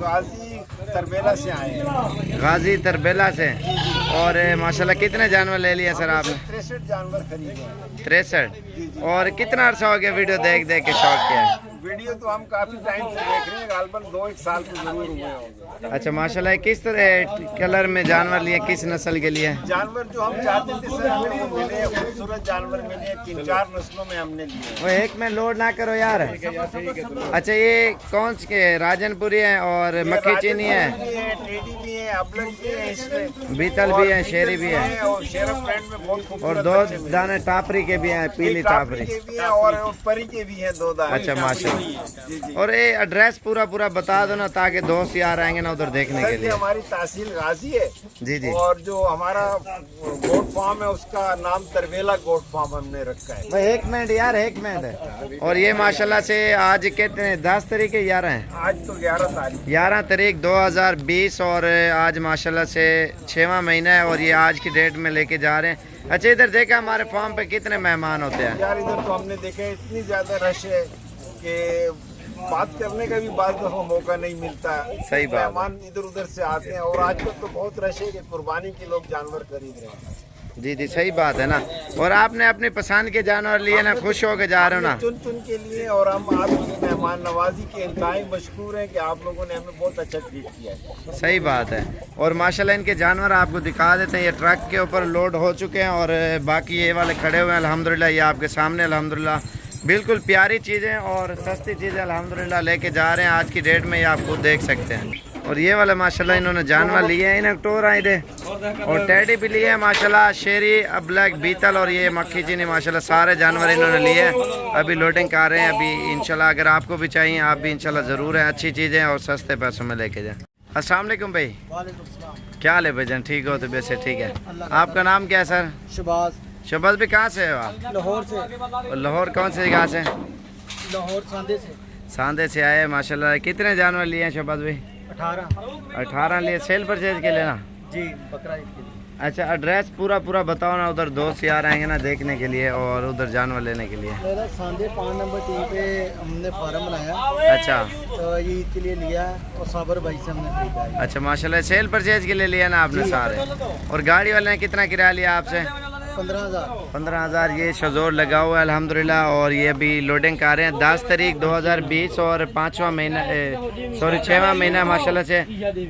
गाजी तरबेला से आए हैं। गाजी तरबेला से। और माशाल्लाह कितने जानवर ले लिए सर आपने? 63 जानवर खरीदे हैं। 63। और कितना अर्सा हो गया वीडियो देख देख के शौक किया है? वीडियो तो हम काफी टाइम से देख रहे हैं, गालबन 2-1 साल तो जरूर हुए होंगे। अच्छा माशाल्लाह। किस तरह कलर में जानवर लिए, किस नस्ल के लिए? जानवर जो हम चाहते थे सर हमें वो मिले, खूबसूरत जानवर मिले। 3-4 नस्लों में हमने लिए। वो एक में लोड ना करो यार। अच्छा ये कौन से? राजनपुरी है और मक्खी चीनी है, टेडी भी है, अबलग भी है, इसमें बीतल भी है, शेरी भी है और शेरफ ब्रांड में बहुत खूबसूरत और 2 बच्चे मिले। दाने टापरी के भी हैं, पीली टापरी। के भी हैं और परी के भी हैं 2 दाने। अच्छा माशाल्लाह। जी जी। और ये एड्रेस पूरा बता दो ना, ताकि दोस्त यार आएंगे ना उधर देखने के सर ये लिए। हमारी तहसील गाजी है। जी जी। और जो हमारा गोट फार्म है उसका नाम तरबेला गोट फार्म हमने रखा है। भाई 1 मिनट यार, 1 मिनट। और ये माशाल्लाह से आज कितने 10 तारीख है? 11 है। आज तो 11 तारीख। 11 तारीख 2020 और आज माशाल्लाह से 6वां महीना है और ये आज की डेट में लेके जा रहे हैं। अच्छा इधर देखा हमारे फार्म पे कितने मेहमान होते हैं यार। इधर तो हमने देखा है इतनी ज्यादा रश है कि बात करने का भी बात दफा मौका नहीं मिलता। सही बात। मेहमान इधर उधर से आते हैं और आजकल तो बहुत रश है कि कुर्बानी के लोग जानवर खरीद रहे हैं। जी जी सही बात है ना। और आपने अपनी पसंद के जानवर लिए ना, खुश होकर जा रहे हो ना? चुन चुन के लिए। और हम आपकी मेहमान नवाजी के इंतहाई मशकूर हैं कि आप लोगों ने हमें बहुत अच्छा ट्रीट किया है। सही बात है। और माशाल्लाह इनके जानवर आपको दिखा देते हैं। ये ट्रक के ऊपर लोड हो चुके हैं और बाकी ये वाले खड़े हुए हैं अल्हम्दुलिल्लाह। ये आपके सामने अल्हम्दुलिल्लाह बिल्कुल प्यारी चीज़ें और सस्ती चीज़ें अल्हम्दुलिल्लाह लेके जा रहे हैं आज की डेट में, ये आप खुद देख सकते हैं। और ये वाले माशाल्लाह इन्होंने जानवर लिए हैं, इन्हें टोर आए दे और टेडी भी लिए हैं माशाल्लाह, शेरी, अबलग, बीतल और ये मक्खी चीनी माशाल्लाह सारे जानवर इन्होंने लिए हैं। अभी लोडिंग कर रहे हैं। अभी इंशाल्लाह अगर आपको भी चाहिए आप भी इंशाल्लाह ज़रूर है, अच्छी चीज़ें और सस्ते पैसों में लेके जाएँ। अस्सलाम वालेकुम भाई। क्या हाल है भाईजान? ठीक हो? तो वैसे ठीक है। आपका नाम क्या है सर? शबाज। शबाज भी कहाँ से हो आप? लाहौर से। और लाहौर कौन सी जगह से? लाहौर सांदे से। सांदे से आए माशाल्लाह। कितने जानवर लिए हैं शबाज भाई? 18 लिए। सेल परचेज के लिए ना? जी, बकरा ईद के लिए। अच्छा एड्रेस पूरा बताओ ना, उधर दोस्त यार आएंगे ना देखने के लिए और उधर जानवर लेने के लिए। मेरा सांदे 5 नंबर 3 पे हमने फार्म बनाया। अच्छा तो ये ईद के लिए लिया और साबर भाई से हमने खरीदा है। अच्छा माशाल्लाह। सेल परचेज के लिए लिया ना आपने सारे? और गाड़ी वाले ने कितना किराया लिया आपसे? 15,000 ये शजोर लगा हुआ है अल्हम्दुलिल्लाह। और ये अभी लोडिंग कर रहे हैं 10 तारीख 2020 और 5वां महीना 6वां महीना माशाल्लाह से।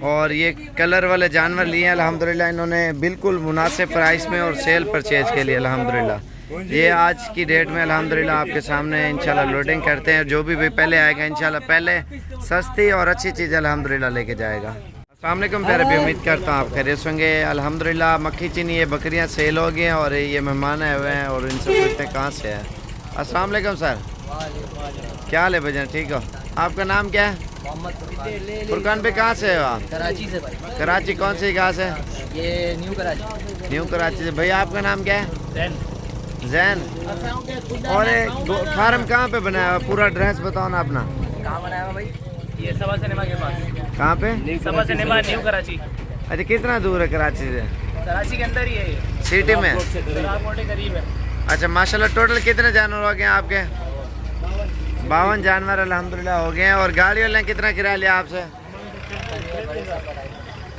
और ये कलर वाले जानवर लिए हैं अल्हम्दुलिल्लाह इन्होंने बिल्कुल मुनासिब प्राइस में और सेल परचेज के लिए अल्हम्दुलिल्लाह। ये आज की डेट में अल्हम्दुलिल्लाह आपके सामने इंशाल्लाह लोडिंग करते हैं। जो भी पहले आएगा इंशाल्लाह पहले सस्ती और अच्छी चीज़ अल्हम्दुलिल्लाह लेके जाएगा। अस्सलाम वालेकुम प्यारे भी, उम्मीद करता हूँ आप खैरियत होंगे। अल्हम्दुलिल्लाह मक्खी चीनी ये बकरियाँ सेल हो गई हैं और ये मेहमान आए हुए हैं और इनसे पूछते हैं कहाँ से है। अस्सलाम वालेकुम सर, क्या हाल है भजन, ठीक हो? आपका नाम क्या है? मोहम्मद फुरकान भाई। कहाँ से हो आप? कराची से भाई। कराची कौन सी कहाँ से? ये न्यू कराची। न्यू कराची से। भैया आपका नाम क्या है? जैन। और फार्म कहाँ पे बनाया हुआ? पूरा एड्रेस बताओ ना अपना। कहाँ बनाया हुआ भाई? ये सबा सिनेमा के पास। कहाँ पे? सबा सिनेमा न्यू कराची। अच्छा, कितना दूर है कराची से? कराची के अंदर ही है ये। सिटी में? सरारकोट के करीब है। अच्छा माशाल्लाह। टोटल कितने जानवर हो गए हैं आपके? 52 जानवर अल्हम्दुलिल्लाह हो गए हैं। और गाड़ी वाले ने कितना किराया लिया आपसे?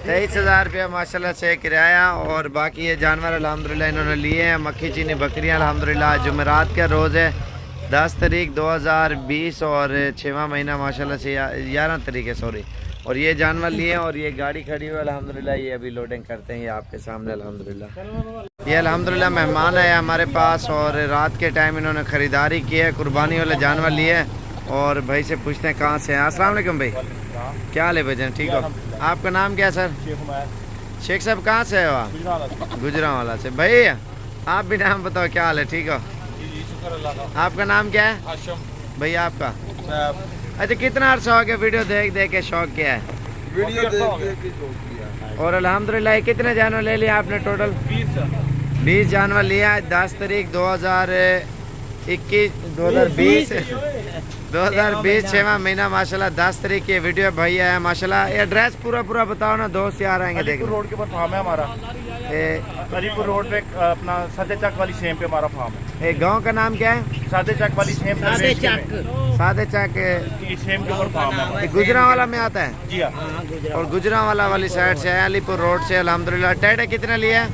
23,000 रुपया माशाल्लाह से किराया। और बाकी ये जानवर अल्हम्दुलिल्लाह इन्होंने लिए हैं। मक्खी चीनी बकरियाँ अल्हम्दुलिल्लाह। जुमेरात का रोज़ है 10 तारीख 2020 और 6वां महीना माशाल्लाह से 11 तारीख है सॉरी। और ये जानवर लिए और ये गाड़ी खड़ी हुई अल्हम्दुलिल्लाह। ये अभी लोडिंग करते हैं ये आपके सामने अल्हम्दुलिल्लाह। ये अल्हम्दुलिल्लाह मेहमान आए हमारे पास और रात के टाइम इन्होंने ख़रीदारी की है, कुर्बानी वाले जानवर लिए। और भाई से पूछते हैं कहाँ से हैं। अस्सलाम वालेकुम भाई, क्या हाल है भजन, ठीक हो? आपका नाम क्या है सर? शेख साहब कहाँ से हो आप? गुजरांवाला से। भाई आप भी नाम बताओ, क्या हाल है, ठीक हो? आपका नाम क्या है? भैया आपका? अच्छा, कितना अर्सा हो गया वीडियो देख देख के शौक किया है? वीडियो देख और अल्हम्दुलिल्लाह कितने जानवर ले लिया आपने टोटल? 20 जानवर लिया। 10 तारीख 2020 6वां महीना माशाल्लाह 10 तारीख की वीडियो भाई है माशाल्लाह। एड्रेस पूरा बताओ ना, दोस्त यार आएंगे देखने। रोड के ऊपर फार्म है हमारा। अलीपुर रोड पे अपना सादे चक वाली सेम पे हमारा फार्म है। गांव का नाम क्या है? सादे चक वाली सेम। सादे चक सेम के ऊपर फार्म है। गुजरांवाला में आता है? जी हाँ। और गुजरांवाला वाली साइड से है, अलीपुर रोड से अल्हम्दुलिल्लाह। टैडे कितने लिए?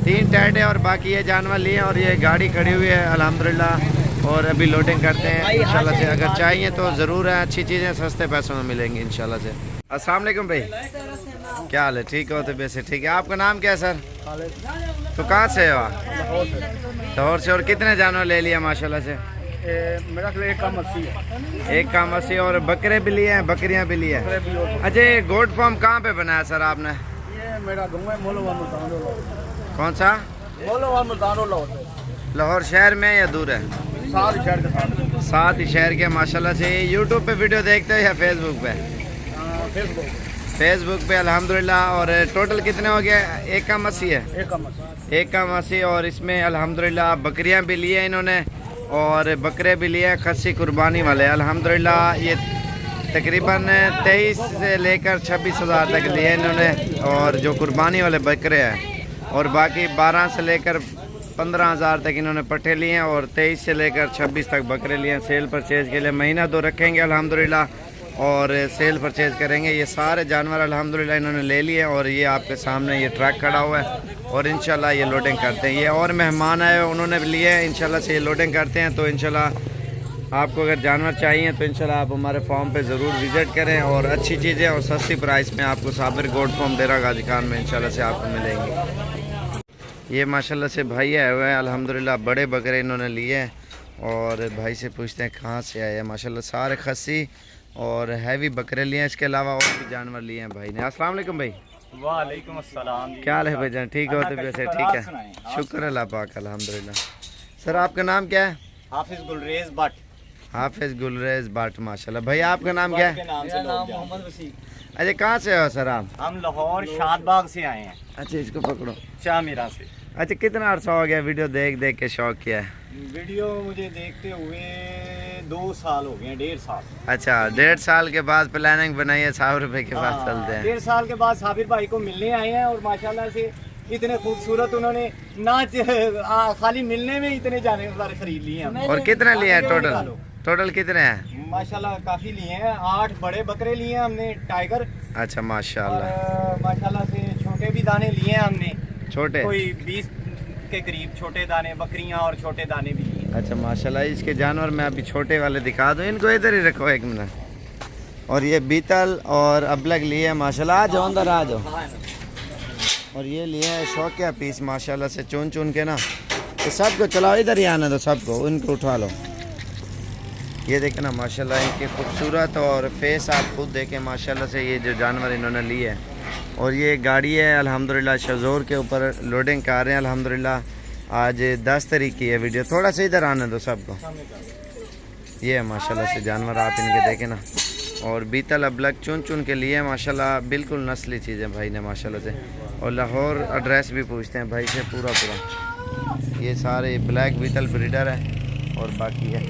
3 टैडे और बाकी ये जानवर लिए। और ये गाड़ी खड़ी हुई है अल्हम्दुलिल्लाह और अभी लोडिंग करते हैं इंशाल्लाह से। अगर चाहिए तो ज़रूर है, अच्छी चीज़ें सस्ते पैसों में मिलेंगी इंशाल्लाह से। अस्सलाम वालेकुम भाई, क्या हाल है, ठीक हो? तो वैसे ठीक है। आपका नाम क्या है सर? तो कहाँ से हो आप? लाहौर से। और कितने जानवर ले लिया माशाल्लाह से? मेरा एक काम 80 है। एक काम 80। और बकरे भी लिए हैं, बकरियाँ भी लिए हैं? अच्छा, ये गोट फार्म कहाँ पे बनाया सर आपने? ये मेरा गाँव है मोलोवा मुल्तान। कौन सा? मोलोवा मुल्तान। लाहौर शहर में या दूर है? साथ ही शहर के माशाल्लाह से। यूट्यूब पे वीडियो देखते हो या फेसबुक पे? फेसबुक पे अल्हम्दुलिल्लाह। और टोटल कितने हो गए? एक काम 80 है। एक काम 80। और इसमें अल्हम्दुलिल्लाह बकरियां भी लिए इन्होंने और बकरे भी लिए खस्सी कुर्बानी वाले अल्हम्दुलिल्लाह। ये तकरीबन 23 से लेकर 26,000 तक लिए इन्होंने। और जो कुर्बानी वाले बकरे हैं और बाकी 12 से लेकर 15,000 तक इन्होंने पट्टे लिए हैं। और 23 से लेकर 26 तक बकरे लिए हैं सेल परचेज के लिए। महीना 2 रखेंगे अल्हम्दुलिल्लाह और सेल परचेज करेंगे। ये सारे जानवर अल्हम्दुलिल्लाह इन्होंने ले लिए। और ये आपके सामने ये ट्रक खड़ा हुआ है और इंशाल्लाह ये लोडिंग करते हैं। ये और मेहमान आए उन्होंने भी लिए हैं, इंशाल्लाह से ये लोडिंग करते हैं। तो इंशाल्लाह आपको अगर जानवर चाहिए तो इंशाल्लाह आप हमारे फार्म पे ज़रूर विज़िट करें। और अच्छी चीज़ें और सस्ती प्राइस में आपको साबिर गोट फार्म देरा गाजी खान में इंशाल्लाह से आपको मिलेंगी। ये माशाल्लाह से भाई आए हुए हैं अल्हम्दुलिल्लाह, बड़े बकरे इन्होंने लिए हैं। और भाई से पूछते हैं कहाँ से आए हैं। माशाल्लाह सारे खस्सी और हैवी बकरे लिए हैं, इसके अलावा और भी जानवर लिए हैं भाई ने। अस्सलाम वालेकुम भाई। वालेकुम अस्सलाम। क्या हाल है भाईजान, ठीक हो? तो वैसे ठीक है, शुक्र अल्लाह पाक अल्हम्दुलिल्लाह। सर आपका नाम क्या है? हाफिज गुलरेज भट्ट। हाफिज गुलरेज भट्ट माशाल्लाह। भाई आपका नाम क्या है? मोहम्मद वसीम। अच्छा, कहाँ से हो सर आप? हम लाहौर शादबाग से आए हैं। अच्छा, इसको पकड़ो। शामिरा से। अच्छा, कितना अर्सा हो गया वीडियो देख देख के शौक किया है? वीडियो मुझे देखते हुए 2 साल हो गए, 1.5 साल। अच्छा, 1.5 साल के बाद प्लानिंग बनाई है 100 रुपए के पास चलते हैं। 1.5 साल के बाद साबिर भाई को मिलने आए हैं और माशाल्लाह से इतने खूबसूरत उन्होंने ना खाली मिलने में इतने जानवर खरीद लिए हैं। और कितने लिए हैं टोटल? टोटल कितने हैं? माशाल्लाह काफी लिए हैं। 8 बड़े बकरे लिए हैं हमने टाइगर। अच्छा माशाल्लाह। और माशाल्लाह से छोटे भी दाने लिए हैं हमने। छोटे कोई के करीब छोटे दाने, बकरियां और छोटे दाने भी लिए। अच्छा माशाल्लाह, इसके जानवर मैं अभी छोटे वाले दिखा दूँ, इनको इधर ही रखो एक मिनट। और ये बीतल और अबलग लिए हैं माशाल्लाह, आ जाओ अंदर आ जाओ। और ये लिए हैं शौकिया पीस माशाल्लाह से चुन चुन के ना, तो सबको चलाओ, इधर ही आना दो सबको, उनको उठा लो। ये देखें ना माशाल्लाह इनकी खूबसूरत और फेस आप खुद देखें माशाल्लाह से, ये जो जानवर इन्होंने लिए हैं। और ये गाड़ी है अल्हम्दुलिल्लाह शज़ोर के ऊपर लोडिंग कर रहे हैं अल्हम्दुलिल्लाह। आज 10 तारीख की है वीडियो, थोड़ा सा इधर आने दो सबको। ये है माशाल्लाह से जानवर, आप इनके देखें ना। और बीतल अबलग चुन चुन के लिए माशाल्लाह, बिल्कुल नस्ली चीज़ें भाई ने माशाल्लाह से। और लाहौर एड्रेस भी पूछते हैं भाई से पूरा पूरा। ये सारे ब्लैक बीतल ब्रीडर है और बाकी है।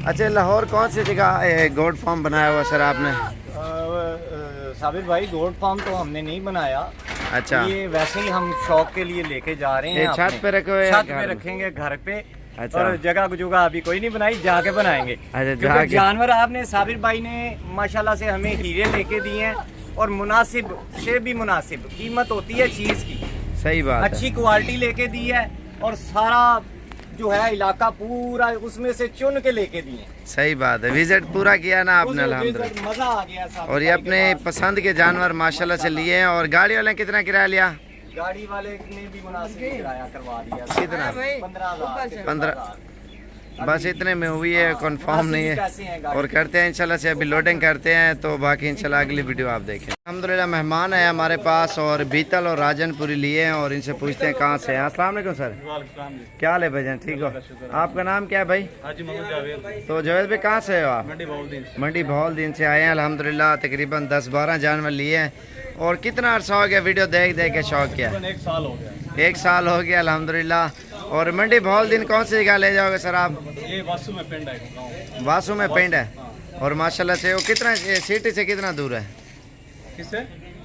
अच्छा लाहौर कौन सी जगह गोट फार्म बनाया हुआ सर आपने? साबिर भाई गोट फार्म तो हमने नहीं बनाया। अच्छा, ये वैसे ही हम शौक के लिए लेके जा रहे हैं। छत पे रखे हुए? छत पे रखेंगे घर पे। अच्छा। और जगह जुगह अभी कोई नहीं बनाई, जाके बनाएंगे। अच्छा, क्योंकि जानवर आपने साबिर भाई ने माशाल्लाह से हमें हीरे लेके दिए हैं, और मुनासिब से भी मुनासिब कीमत होती है चीज़ की। सही बात, अच्छी क्वालिटी लेके दी है, और सारा जो है इलाका पूरा उसमें से चुन के लेके दिए। सही बात है, विजिट पूरा किया ना आपने अल्हम्दुलिल्लाह। मजा आ गया साहब। और ये अपने पसंद के जानवर माशाल्लाह से लिए हैं। और गाड़ी वाले कितना किराया लिया? गाड़ी वाले ने भी मुनासिब किराया करवा दिया। कितना? 15,000। 15 बस इतने में हुई है, कंफर्म नहीं है। और करते हैं इंशाल्लाह से, अभी लोडिंग करते हैं, तो बाकी इंशाल्लाह अगली वीडियो आप देखें। अल्हम्दुलिल्लाह मेहमान है हमारे पास, और बीतल और राजनपुरी लिए हैं, और इनसे पूछते हैं कहाँ से हैं। अस्सलाम वालेकुम सर, क्या हाल है भाईजान, ठीक हो? आपका नाम क्या है भाई? हाजी मोहम्मद जावेद। तो जावेद भाई कहाँ से हो आप? मंडी बहाउद्दीन। मंडी बहाउद्दीन से आए हैं अल्हम्दुलिल्लाह। तकरीबन 10-12 जानवर लिए हैं। और कितना अर्सा हो गया वीडियो देख देख के शौक किया? 1 साल हो गया। 1 साल हो गया अल्हम्दुलिल्लाह। और मंडी बहाउद्दीन कौन सी जगह ले जाओगे सर आप? ये वासु में पिंड है गाँव। वासु में पिंड है। और माशाल्लाह से वो कितना सिटी से कितना दूर है? किससे?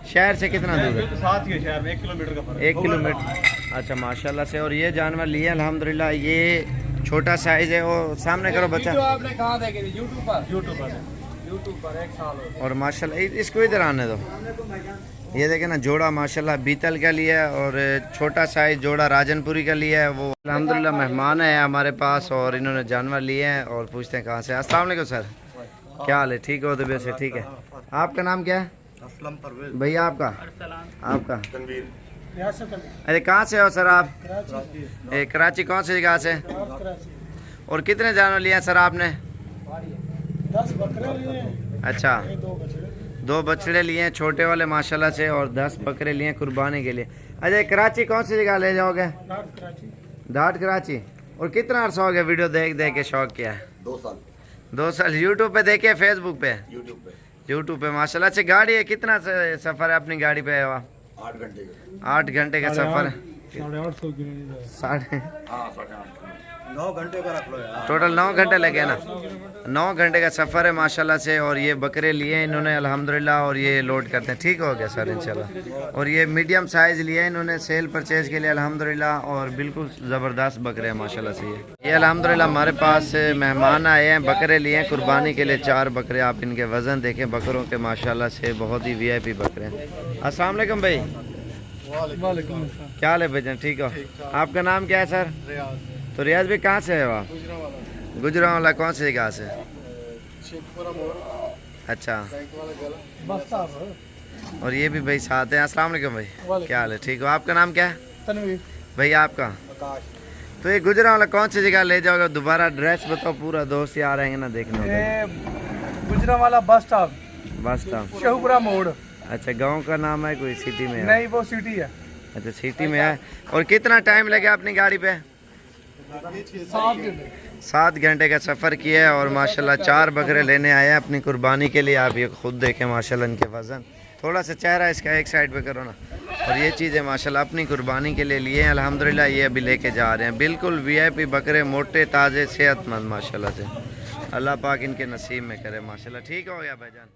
शहर से कितना दूर है? साथ ही है शहर में, 1 किलोमीटर का फर्क। 1 किलोमीटर। अच्छा माशाल्लाह से। और ये जानवर लिए अल्हम्दुलिल्लाह, ये छोटा साइज है। वो सामने करो बच्चा। आपने कहाँ देखे थे? यूट्यूब पर 1 साल हो गया। और माशाल्लाह इसको इधर आने दो। ये देखें ना जोड़ा माशाल्लाह बीतल का लिया है, और छोटा साइज जोड़ा राजनपुरी का लिया है। वो अल्हम्दुलिल्लाह मेहमान है हमारे पास, और इन्होंने जानवर लिए हैं। और पूछते हैं कहाँ से। अस्सलाम वालेकुम सर, क्या हाल है, ठीक हो? तबीयत से ठीक है। आपका नाम क्या है? असलम परवेज। भैया आपका? आपका? तनवीर। अरे कहाँ से हो सर आप? कराची। कौन सी जगह से? और कितने जानवर लिए हैं सर आपने? 10 बकरे लिए। अच्छा, 2 बछड़े लिए हैं छोटे वाले माशाल्लाह से, और 10 बकरे लिए हैं कुर्बानी के लिए। अच्छा कराची कौन सी जगह ले जाओगे? डाट कराची। और कितना अर्सा हो गया वीडियो देख देख के शौक किया है? 2 साल। 2 साल। यूट्यूब पे देखे, फेसबुक पे? यूट्यूब पे माशाल्लाह से। गाड़ी है, कितना सफ़र है अपनी गाड़ी पे? 8 घंटे का। 8 घंटे का सफ़र है। 850 किलोमीटर। 9 घंटे का रख लो यार। टोटल 9 घंटे लगे ना? 9 घंटे का सफ़र है माशाल्लाह से। और ये बकरे लिए हैं इन्होंने अल्हम्दुलिल्लाह, और ये लोड करते हैं। ठीक हो गया सर इंशाल्लाह। और ये मीडियम साइज़ लिए हैं इन्होंने सेल परचेज़ के लिए अल्हम्दुलिल्लाह, और बिल्कुल ज़बरदस्त बकरे हैं माशाल्लाह से। ये अल्हम्दुलिल्लाह हमारे पास मेहमान आए हैं, बकरे लिए हैं कुर्बानी के लिए। 4 बकरे, आप इनके वज़न देखें बकरों के माशाल्लाह से, बहुत ही VIP बकरे हैं। अस्सलाम वालेकुम भाई, वालेकुम। क्या हाल है भाईजान, ठीक हो? आपका नाम क्या है सर? तो रियाज भाई कहाँ से है आप? गुजरांवाला। कौन सी जगह से? अच्छा। और ये भी भाई साथ हैं। अस्सलाम वालेकुम भाई, क्या हाल है, ठीक हो? आपका नाम क्या है? तनवीर। भैया आपका? तो ये गुजरांवाला कौन सी जगह ले जाओगे? दोबारा एड्रेस बताओ, पूरा दोस्त यार आएंगे ना देखने। Gujranwala bus stop, bus stop, Sheikhpura मोड़। अच्छा, गांव का नाम है कोई? सिटी में है? नहीं, वो सिटी है। अच्छा, सिटी में है। और कितना टाइम लगा अपनी गाड़ी पे? 7 घंटे का सफ़र किया है। और माशाल्लाह 4 बकरे लेने आए हैं अपनी कुर्बानी के लिए। आप ये खुद देखें माशाल्लाह इनके वज़न। थोड़ा सा चेहरा इसका एक साइड पे करो ना। और ये चीज़ें माशाल्लाह अपनी कुर्बानी के लिए लिए हैं अल्हम्दुलिल्लाह। ये अभी लेके जा रहे हैं, बिल्कुल VIP बकरे, मोटे ताज़े सेहतमंद माशाल्लाह से। अल्लाह पाक इनके नसीब में करे माशाल्लाह। ठीक हो गया भाईजान।